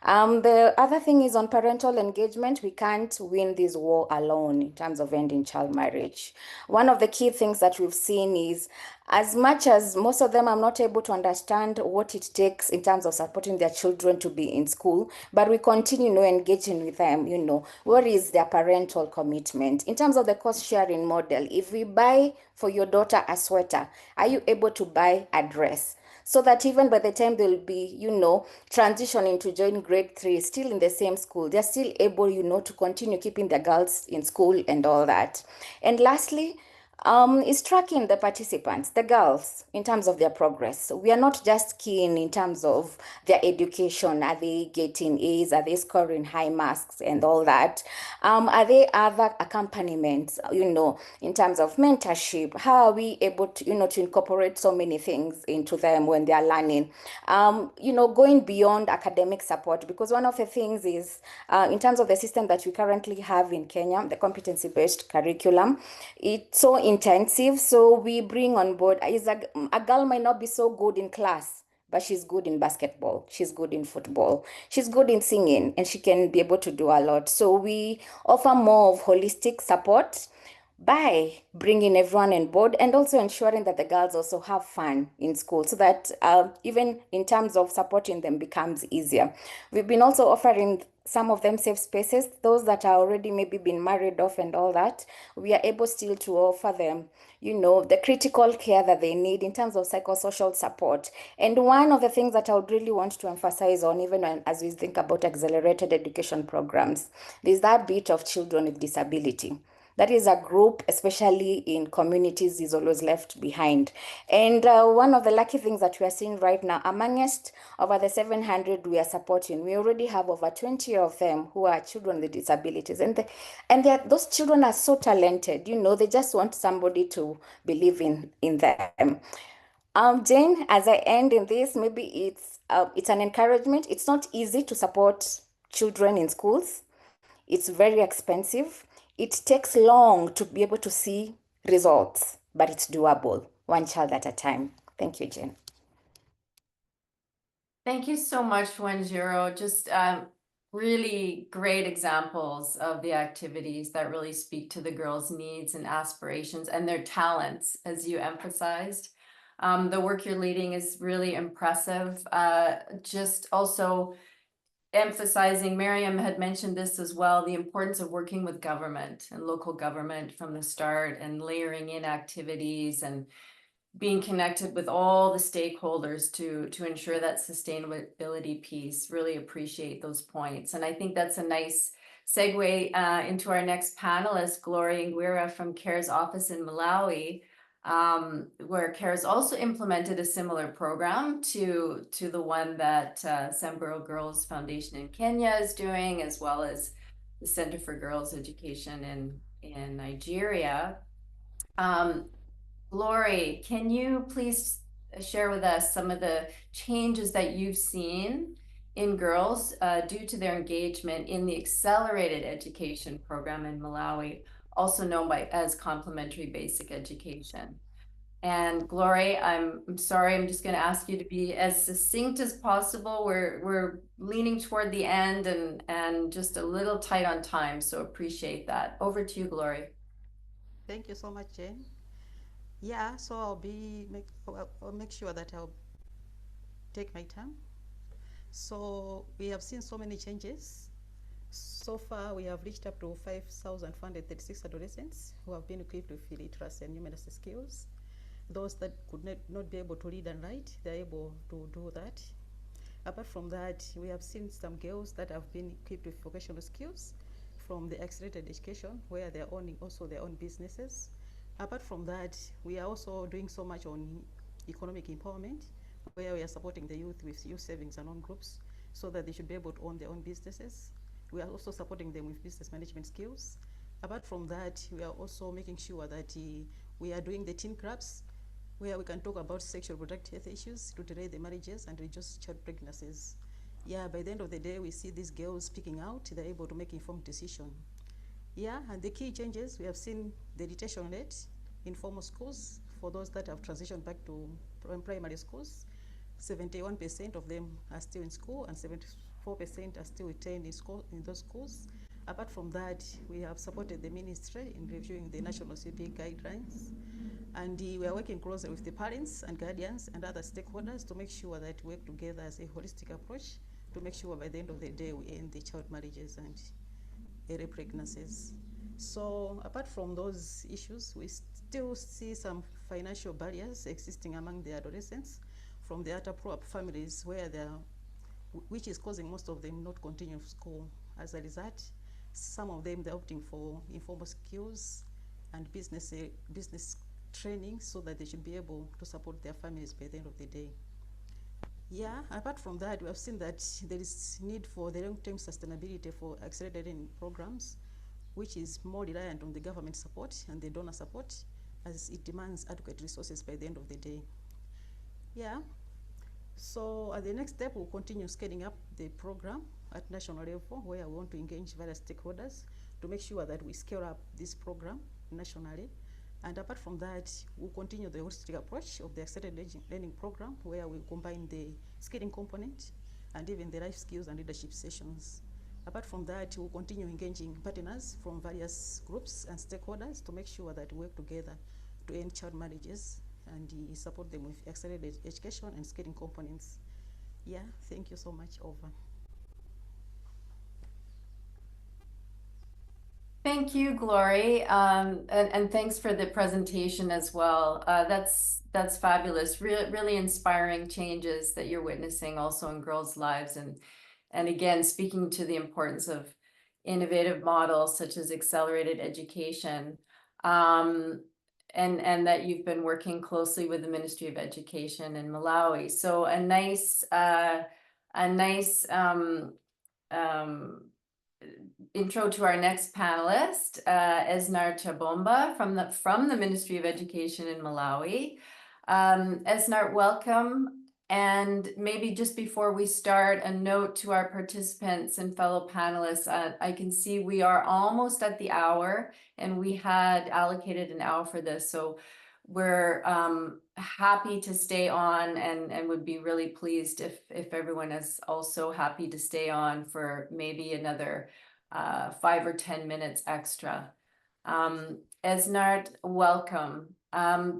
The other thing is on parental engagement. We can't win this war alone in terms of ending child marriage. One of the key things that we've seen is, as much as most of them are not able to understand what it takes in terms of supporting their children to be in school, but we continue engaging with them, what is their parental commitment? In terms of the cost sharing model, if we buy for your daughter a sweater, are you able to buy a dress? So that even by the time they'll be, transitioning to join grade 3, still in the same school, they're still able, to continue keeping their girls in school and all that. And lastly, is tracking the participants, the girls, in terms of their progress. We are not just keen in terms of their education. Are they getting A's? Are they scoring high marks and all that? Are there other accompaniments, in terms of mentorship? How are we able to, to incorporate so many things into them when they are learning? Going beyond academic support, because one of the things is, in terms of the system that we currently have in Kenya, the competency-based curriculum, it's so intensive. So we bring on board, a girl might not be so good in class, but she's good in basketball, she's good in football, she's good in singing, and she can be able to do a lot. So we offer more of holistic support by bringing everyone on board and also ensuring that the girls also have fun in school, so that even in terms of supporting them becomes easier. We've been also offering some of them safe spaces, those that are already maybe been married off and all that. We are able still to offer them, the critical care that they need in terms of psychosocial support. And one of the things that I would really want to emphasize on, even as we think about accelerated education programs, there's that bit of children with disability. That is a group, especially in communities, is always left behind. And one of the lucky things that we are seeing right now, amongst over the 700 we are supporting, we already have over 20 of them who are children with disabilities. And those children are so talented, they just want somebody to believe in them. Jane, as I end in this, maybe it's an encouragement. It's not easy to support children in schools. It's very expensive. It takes long to be able to see results, but it's doable, one child at a time. Thank you, Jane. Thank you so much, 10. Just really great examples of the activities that really speak to the girls' needs and aspirations and their talents, as you emphasized. The work you're leading is really impressive. Just also emphasizing, Miriam had mentioned this as well, the importance of working with government and local government from the start and layering in activities and being connected with all the stakeholders to ensure that sustainability piece. Really appreciate those points. And I think that's a nice segue into our next panelist, Gloria Nguira from CARE's office in Malawi, where CARE's also implemented a similar program to the one that Samburu Girls Foundation in Kenya is doing, as well as the Center for Girls Education in Nigeria. Glory, can you please share with us some of the changes that you've seen in girls due to their engagement in the accelerated education program in Malawi, also known as complementary basic education? And Glory, I'm sorry, I'm just going to ask you to be as succinct as possible. We're leaning toward the end and just a little tight on time, so appreciate that. Over to you, Glory. Thank you so much, Jane. Yeah, so I'll make sure that I'll take my time. So we have seen so many changes. So far, we have reached up to 5,436 adolescents who have been equipped with literacy and numeracy skills. Those that could not be able to read and write, they're able to do that. Apart from that, we have seen some girls that have been equipped with vocational skills from the accelerated education, where they're owning also their own businesses. Apart from that, we are also doing so much on economic empowerment, where we are supporting the youth with youth savings and own groups so that they should be able to own their own businesses. We are also supporting them with business management skills. Apart from that, we are also making sure that we are doing the teen clubs where we can talk about sexual reproductive health issues to delay the marriages and reduce child pregnancies. Yeah, by the end of the day, we see these girls speaking out, they're able to make informed decision. Yeah, and the key changes, we have seen the detention rate in formal schools for those that have transitioned back to primary schools. 71% of them are still in school and 74% are still retained in school in those schools. Apart from that, we have supported the ministry in reviewing the national CP guidelines, and we are working closely with the parents and guardians and other stakeholders to make sure that we work together as a holistic approach to make sure by the end of the day we end the child marriages and early pregnancies. So apart from those issues, we still see some financial barriers existing among the adolescents from the other poor families where which is causing most of them not continue school. As a result, some of them they're opting for informal skills and business training so that they should be able to support their families by the end of the day. Yeah, apart from that, we have seen that there is need for the long-term sustainability for accelerated learning programs, which is more reliant on the government support and the donor support as it demands adequate resources by the end of the day. Yeah, so at the next step, we'll continue scaling up the program at national level where we want to engage various stakeholders to make sure that we scale up this program nationally. And apart from that, we'll continue the holistic approach of the accelerated learning program where we combine the skilling component and even the life skills and leadership sessions. Apart from that, we'll continue engaging partners from various groups and stakeholders to make sure that we work together to end child marriages and support them with accelerated education and skilling components. Yeah, thank you so much. Over. Thank you, Glory, and thanks for the presentation as well. That's fabulous. Really inspiring changes that you're witnessing also in girls' lives, and again speaking to the importance of innovative models such as accelerated education, and that you've been working closely with the Ministry of Education in Malawi. So a nice intro to our next panelist, Esnar Chabomba from the Ministry of Education in Malawi. Esnar, welcome. And maybe just before we start, a note to our participants and fellow panelists. I can see we are almost at the hour, and we had allocated an hour for this. So we're happy to stay on and would be really pleased if everyone is also happy to stay on for maybe another 5 or 10 minutes extra. Esnart, welcome.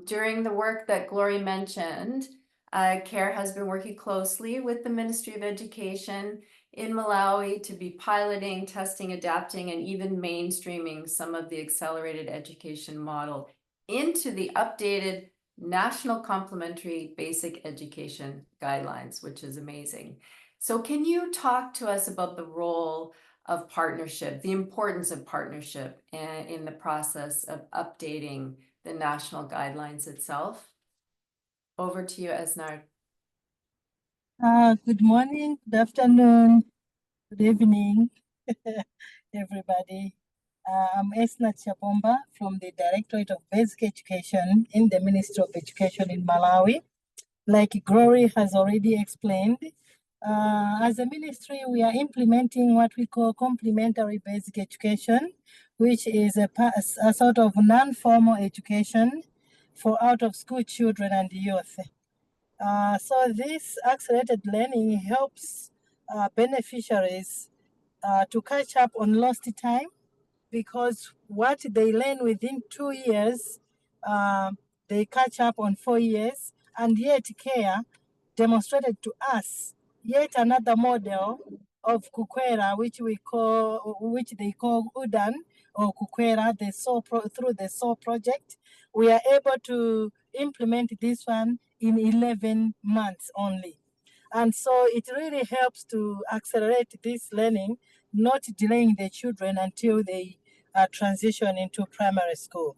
During the work that Glory mentioned, CARE has been working closely with the Ministry of Education in Malawi to be piloting, testing, adapting, and even mainstreaming some of the accelerated education model into the updated National Complementary Basic Education Guidelines, which is amazing. So can you talk to us about the role of partnership, the importance of partnership in the process of updating the national guidelines itself? Over to you, Esnard. Good morning, good afternoon, good evening, everybody. I'm Esnat Chabomba from the Directorate of Basic Education in the Ministry of Education in Malawi. Like Glory has already explained, as a ministry, we are implementing what we call complementary basic education, which is a sort of non-formal education for out-of-school children and youth. So this accelerated learning helps beneficiaries to catch up on lost time, because what they learn within 2 years, they catch up on 4 years, and yet CARE demonstrated to us yet another model of Kukwera, which they call UDAN or Kukwera, through the SOAR project. We are able to implement this one in 11 months only. And so it really helps to accelerate this learning, not delaying the children until they transition into primary school.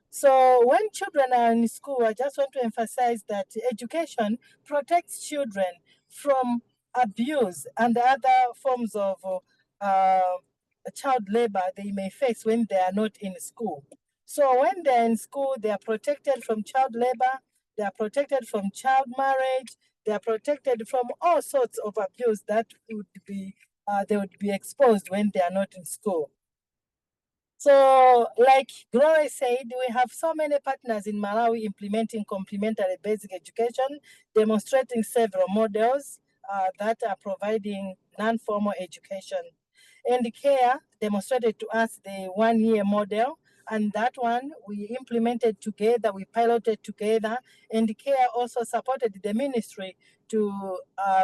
So when children are in school, I just want to emphasize that education protects children from abuse and other forms of child labor they may face when they are not in school. So when they're in school, they are protected from child labor, they are protected from child marriage, they are protected from all sorts of abuse that would be they would be exposed when they are not in school. So, like Gloria said, we have so many partners in Malawi implementing complementary basic education, demonstrating several models that are providing non-formal education. And CARE demonstrated to us the one-year model, and that one we implemented together, we piloted together, and CARE also supported the ministry to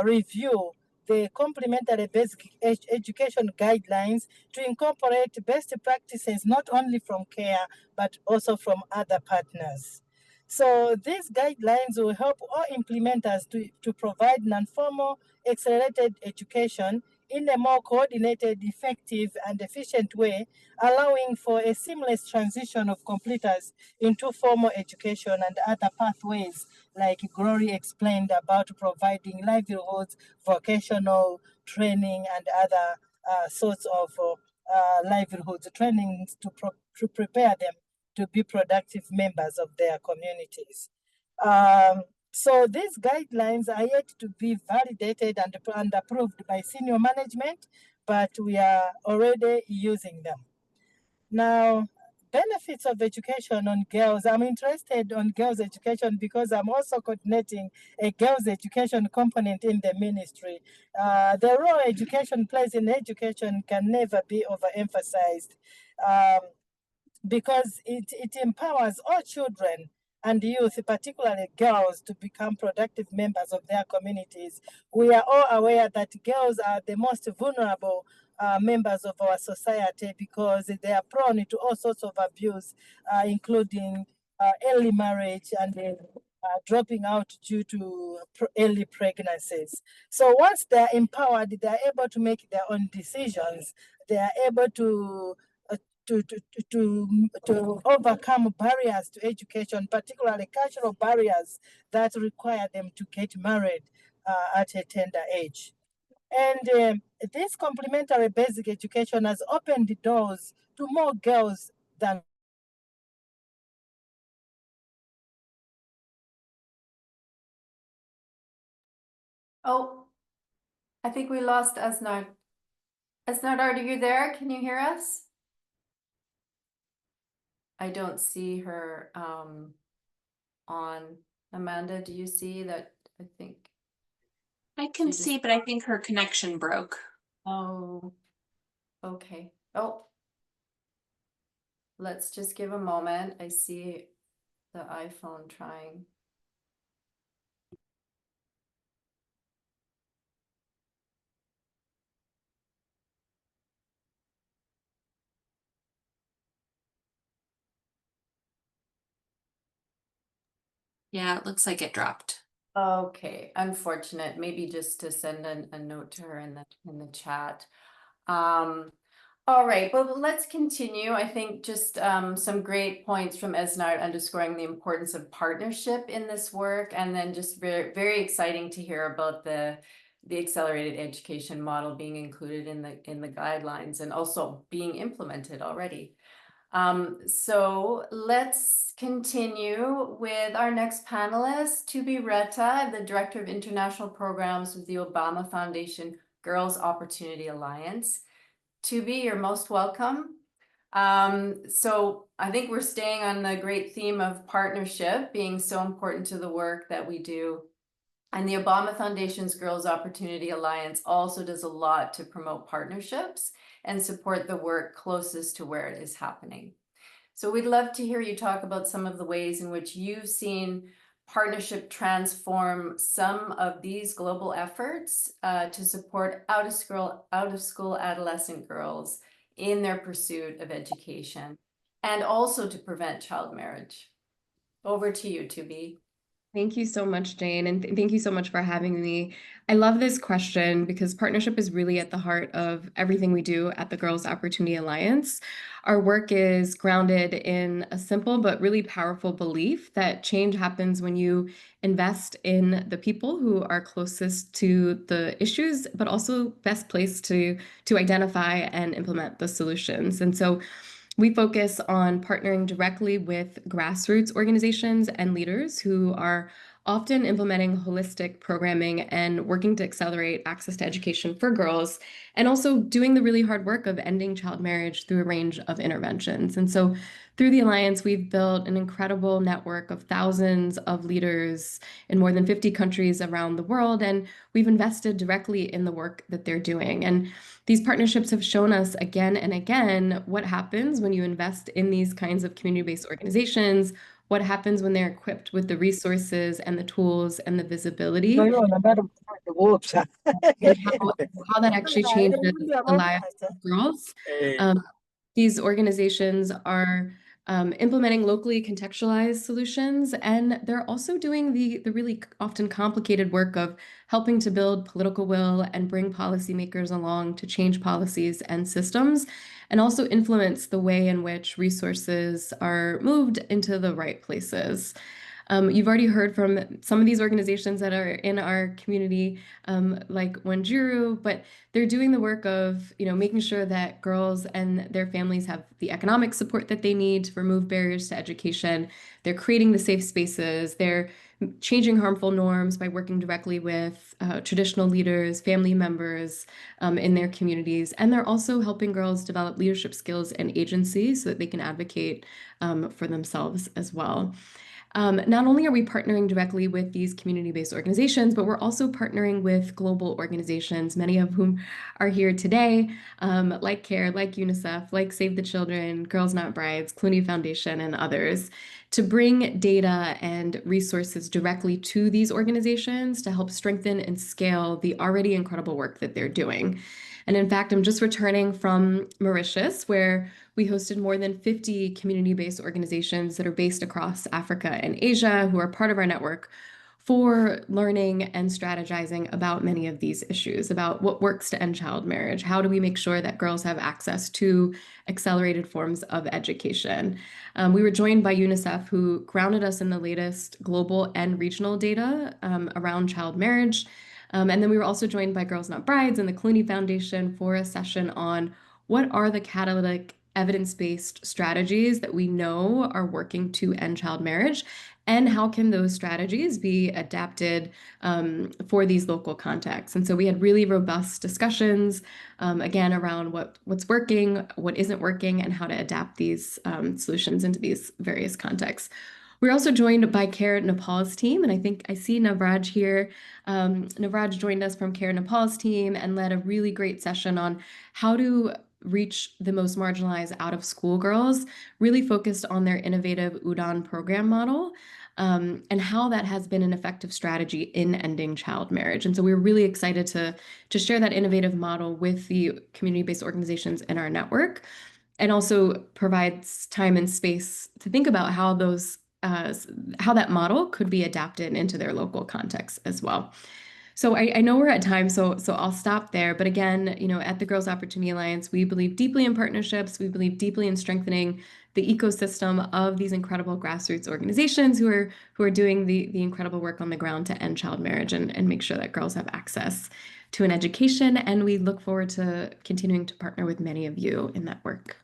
review the complementary basic education guidelines to incorporate best practices not only from CARE but also from other partners. So these guidelines will help all implementers to provide non-formal accelerated education in a more coordinated, effective, and efficient way, allowing for a seamless transition of completers into formal education and other pathways, like Glory explained about providing livelihoods, vocational training, and other sorts of livelihoods trainings to prepare them to be productive members of their communities. So these guidelines are yet to be validated and approved by senior management, but we are already using them. Now, benefits of education on girls. I'm interested on girls' education because I'm also coordinating a girls' education component in the ministry. The role education plays in education can never be overemphasized. Because it empowers all children and youth, particularly girls, to become productive members of their communities. We are all aware that girls are the most vulnerable members of our society because they are prone to all sorts of abuse, including early marriage and dropping out due to early pregnancies. So once they are empowered, they are able to make their own decisions. They are able to overcome barriers to education, particularly cultural barriers that require them to get married at a tender age. And this complementary basic education has opened the doors to more girls than Oh, I think we lost Asnard. Asnard, are you there? Can you hear us? I don't see her on. Amanda, do you see that? I think. I can see, but I think her connection broke. Oh, okay. Oh, let's just give a moment. I see the iPhone trying. Yeah, it looks like it dropped. Okay, unfortunate. Maybe just to send a note to her in the chat. All right, well, let's continue. I think just some great points from Esnard underscoring the importance of partnership in this work, and then just very, very exciting to hear about the accelerated education model being included in the guidelines and also being implemented already. So let's continue with our next panelist, Tubi Reta, the Director of International Programs with the Obama Foundation Girls Opportunity Alliance. Tubi, you're most welcome. So I think we're staying on the great theme of partnership being so important to the work that we do. And the Obama Foundation's Girls Opportunity Alliance also does a lot to promote partnerships and support the work closest to where it is happening. So we'd love to hear you talk about some of the ways in which you've seen partnership transform some of these global efforts to support out of school adolescent girls in their pursuit of education, and also to prevent child marriage. Over to you, Tubi. Thank you so much, Jane, and thank you so much for having me. I love this question because partnership is really at the heart of everything we do at the Girls Opportunity Alliance. Our work is grounded in a simple but really powerful belief that change happens when you invest in the people who are closest to the issues, but also best placed to identify and implement the solutions. And so we focus on partnering directly with grassroots organizations and leaders who are often implementing holistic programming and working to accelerate access to education for girls, and also doing the really hard work of ending child marriage through a range of interventions. And so through the Alliance, we've built an incredible network of thousands of leaders in more than 50 countries around the world, and we've invested directly in the work that they're doing. And these partnerships have shown us again and again what happens when you invest in these kinds of community-based organizations, what happens when they're equipped with the resources and the tools and the visibility, and how that actually changes the lives of girls. These organizations are implementing locally contextualized solutions, and they're also doing the really often complicated work of helping to build political will and bring policymakers along to change policies and systems, and also influence the way in which resources are moved into the right places. You've already heard from some of these organizations that are in our community, like Wanjiru, but they're doing the work of, making sure that girls and their families have the economic support that they need to remove barriers to education. They're creating the safe spaces. They're changing harmful norms by working directly with traditional leaders, family members in their communities. And they're also helping girls develop leadership skills and agency so that they can advocate for themselves as well. Not only are we partnering directly with these community-based organizations, but we're also partnering with global organizations, many of whom are here today, like CARE, like UNICEF, like Save the Children, Girls Not Brides, Clooney Foundation, and others, to bring data and resources directly to these organizations to help strengthen and scale the already incredible work that they're doing. And in fact, I'm just returning from Mauritius, where we hosted more than 50 community-based organizations that are based across Africa and Asia who are part of our network for learning and strategizing about many of these issues, about what works to end child marriage. How do we make sure that girls have access to accelerated forms of education? We were joined by UNICEF, who grounded us in the latest global and regional data around child marriage. And then we were also joined by Girls Not Brides and the Clooney Foundation for a session on what are the catalytic evidence-based strategies that we know are working to end child marriage, and how can those strategies be adapted for these local contexts. And so we had really robust discussions, again, around what's working, what isn't working, and how to adapt these solutions into these various contexts. We're also joined by CARE Nepal's team, and I think I see Navraj here. Navraj joined us from CARE Nepal's team and led a really great session on how to reach the most marginalized out-of-school girls, really focused on their innovative Udaan program model, and how that has been an effective strategy in ending child marriage. And so we were really excited to share that innovative model with the community-based organizations in our network, and also provides time and space to think about how that model could be adapted into their local context as well. So I know we're at time, so I'll stop there. But again, at the Girls Opportunity Alliance, we believe deeply in partnerships. We believe deeply in strengthening the ecosystem of these incredible grassroots organizations who are doing the incredible work on the ground to end child marriage and make sure that girls have access to an education. And we look forward to continuing to partner with many of you in that work.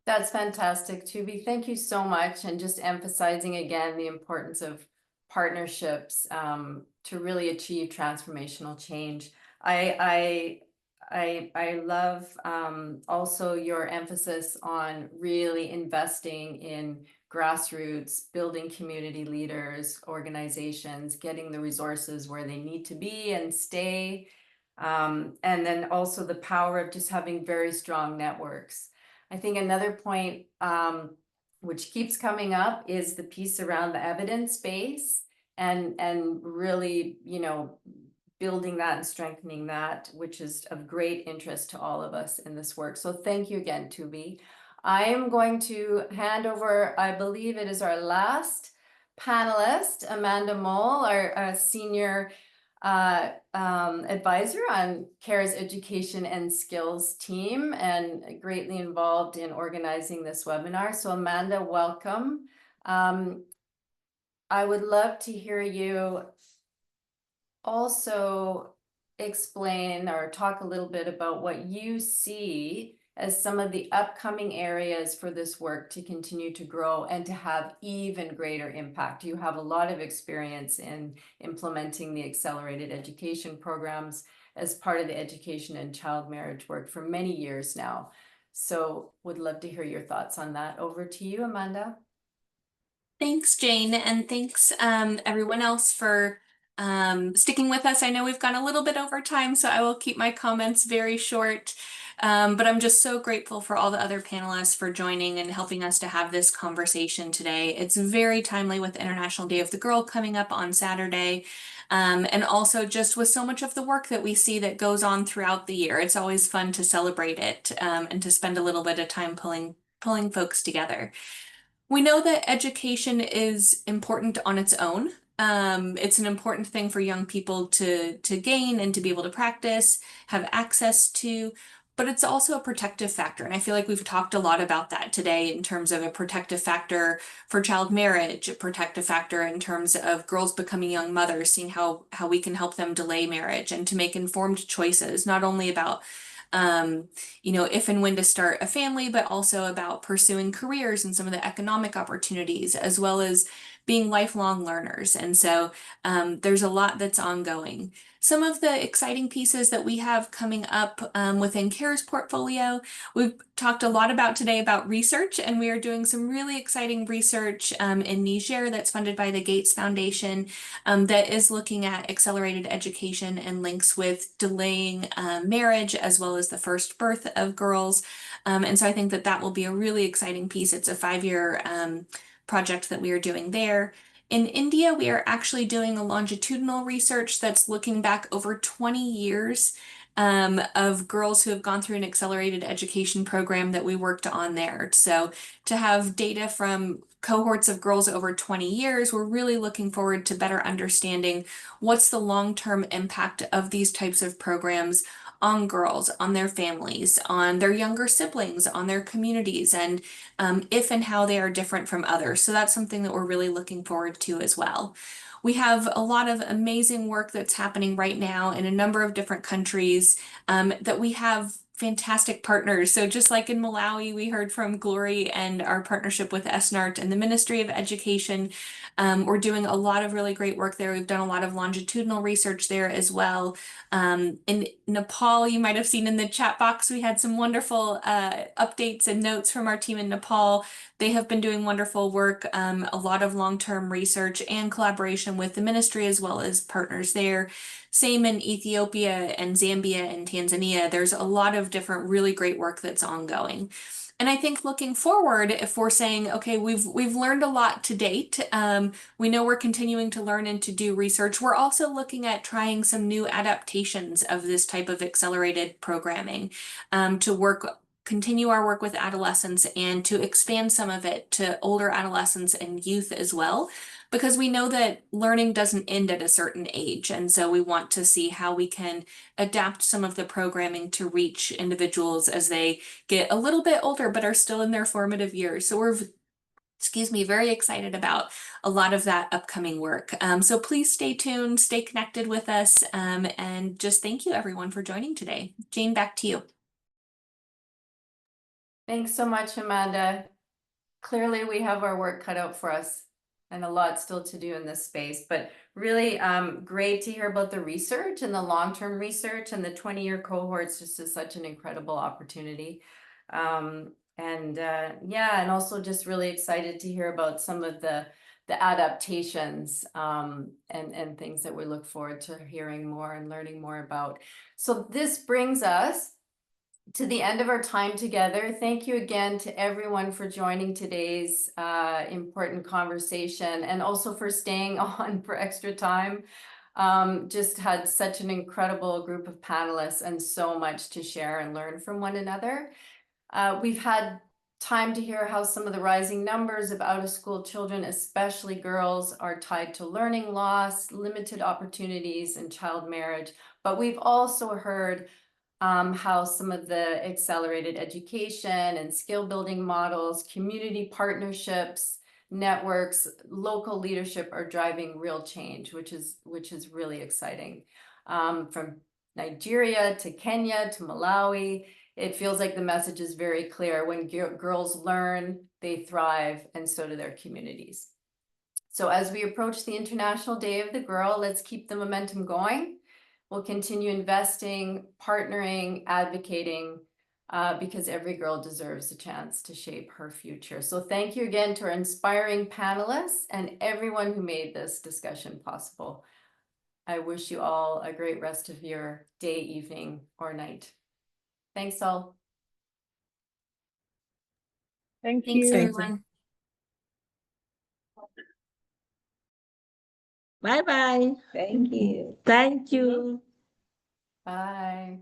That's fantastic, Tubi. Thank you so much. And just emphasizing again the importance of partnerships to really achieve transformational change. I love also your emphasis on really investing in grassroots, building community leaders, organizations, getting the resources where they need to be and stay. And then also the power of just having very strong networks. I think another point which keeps coming up is the piece around the evidence base and really, building that and strengthening that, which is of great interest to all of us in this work. So thank you again, Tubi. I am going to hand over, I believe it is our last panelist, Amanda Mole, our senior advisor on CARE's education and skills team and greatly involved in organizing this webinar. So Amanda, welcome. I would love to hear you also explain or talk a little bit about what you see as some of the upcoming areas for this work to continue to grow and to have even greater impact. You have a lot of experience in implementing the accelerated education programs as part of the education and child marriage work for many years now. So would love to hear your thoughts on that. Over to you, Amanda. Thanks, Jane, and thanks everyone else for sticking with us. I know we've gone a little bit over time, so I will keep my comments very short. But I'm just so grateful for all the other panelists for joining and helping us to have this conversation today. It's very timely with International Day of the Girl coming up on Saturday. And also just with so much of the work that we see that goes on throughout the year. It's always fun to celebrate it and to spend a little bit of time pulling folks together. We know that education is important on its own. It's an important thing for young people to gain and to be able to practice, have access to, but it's also a protective factor. And I feel like we've talked a lot about that today in terms of a protective factor for child marriage, a protective factor in terms of girls becoming young mothers, seeing how we can help them delay marriage and to make informed choices, not only about if and when to start a family, but also about pursuing careers and some of the economic opportunities, as well as being lifelong learners. And so there's a lot that's ongoing. Some of the exciting pieces that we have coming up within CARE's portfolio, we've talked a lot about today about research, and we are doing some really exciting research in Niger that's funded by the Gates Foundation that is looking at accelerated education and links with delaying marriage as well as the first birth of girls. And so I think that will be a really exciting piece. It's a 5-year project that we are doing there. In India, we are actually doing a longitudinal research that's looking back over 20 years of girls who have gone through an accelerated education program that we worked on there. So to have data from cohorts of girls over 20 years, we're really looking forward to better understanding what's the long-term impact of these types of programs on girls, on their families, on their younger siblings, on their communities, and if and how they are different from others. So that's something that we're really looking forward to as well. We have a lot of amazing work that's happening right now in a number of different countries that we have fantastic partners. So just like in Malawi, we heard from Glory and our partnership with SNART and the Ministry of Education. We're doing a lot of really great work there. We've done a lot of longitudinal research there as well. In Nepal, you might have seen in the chat box, we had some wonderful updates and notes from our team in Nepal. They have been doing wonderful work, a lot of long-term research and collaboration with the ministry as well as partners there. Same in Ethiopia and Zambia and Tanzania. There's a lot of different really great work that's ongoing. And I think looking forward, if we're saying, okay, we've learned a lot to date, we know we're continuing to learn and to do research, we're also looking at trying some new adaptations of this type of accelerated programming to continue our work with adolescents and to expand some of it to older adolescents and youth as well, because we know that learning doesn't end at a certain age. And so we want to see how we can adapt some of the programming to reach individuals as they get a little bit older, but are still in their formative years. So we're very excited about a lot of that upcoming work. So please stay tuned, stay connected with us, and just thank you everyone for joining today. Jane, back to you. Thanks so much, Amanda. Clearly, we have our work cut out for us and a lot still to do in this space, but really great to hear about the research and the long-term research, and the 20-year cohorts just is such an incredible opportunity. And also just really excited to hear about some of the adaptations and things that we look forward to hearing more and learning more about. So this brings us to the end of our time together. Thank you again to everyone for joining today's important conversation, and also for staying on for extra time. Just had such an incredible group of panelists and so much to share and learn from one another. We've had time to hear how some of the rising numbers of out-of-school children, especially girls, are tied to learning loss, limited opportunities, and child marriage. But we've also heard how some of the accelerated education and skill building models, community partnerships, networks, local leadership are driving real change, which is really exciting. From Nigeria to Kenya to Malawi, it feels like the message is very clear. When girls learn, they thrive, and so do their communities. So as we approach the International Day of the Girl, let's keep the momentum going. We'll continue investing, partnering, advocating, because every girl deserves a chance to shape her future. So thank you again to our inspiring panelists and everyone who made this discussion possible. I wish you all a great rest of your day, evening, or night. Thanks all. Thanks Thanks, you. everyone. Bye-bye. Thank you. Thank you. Bye.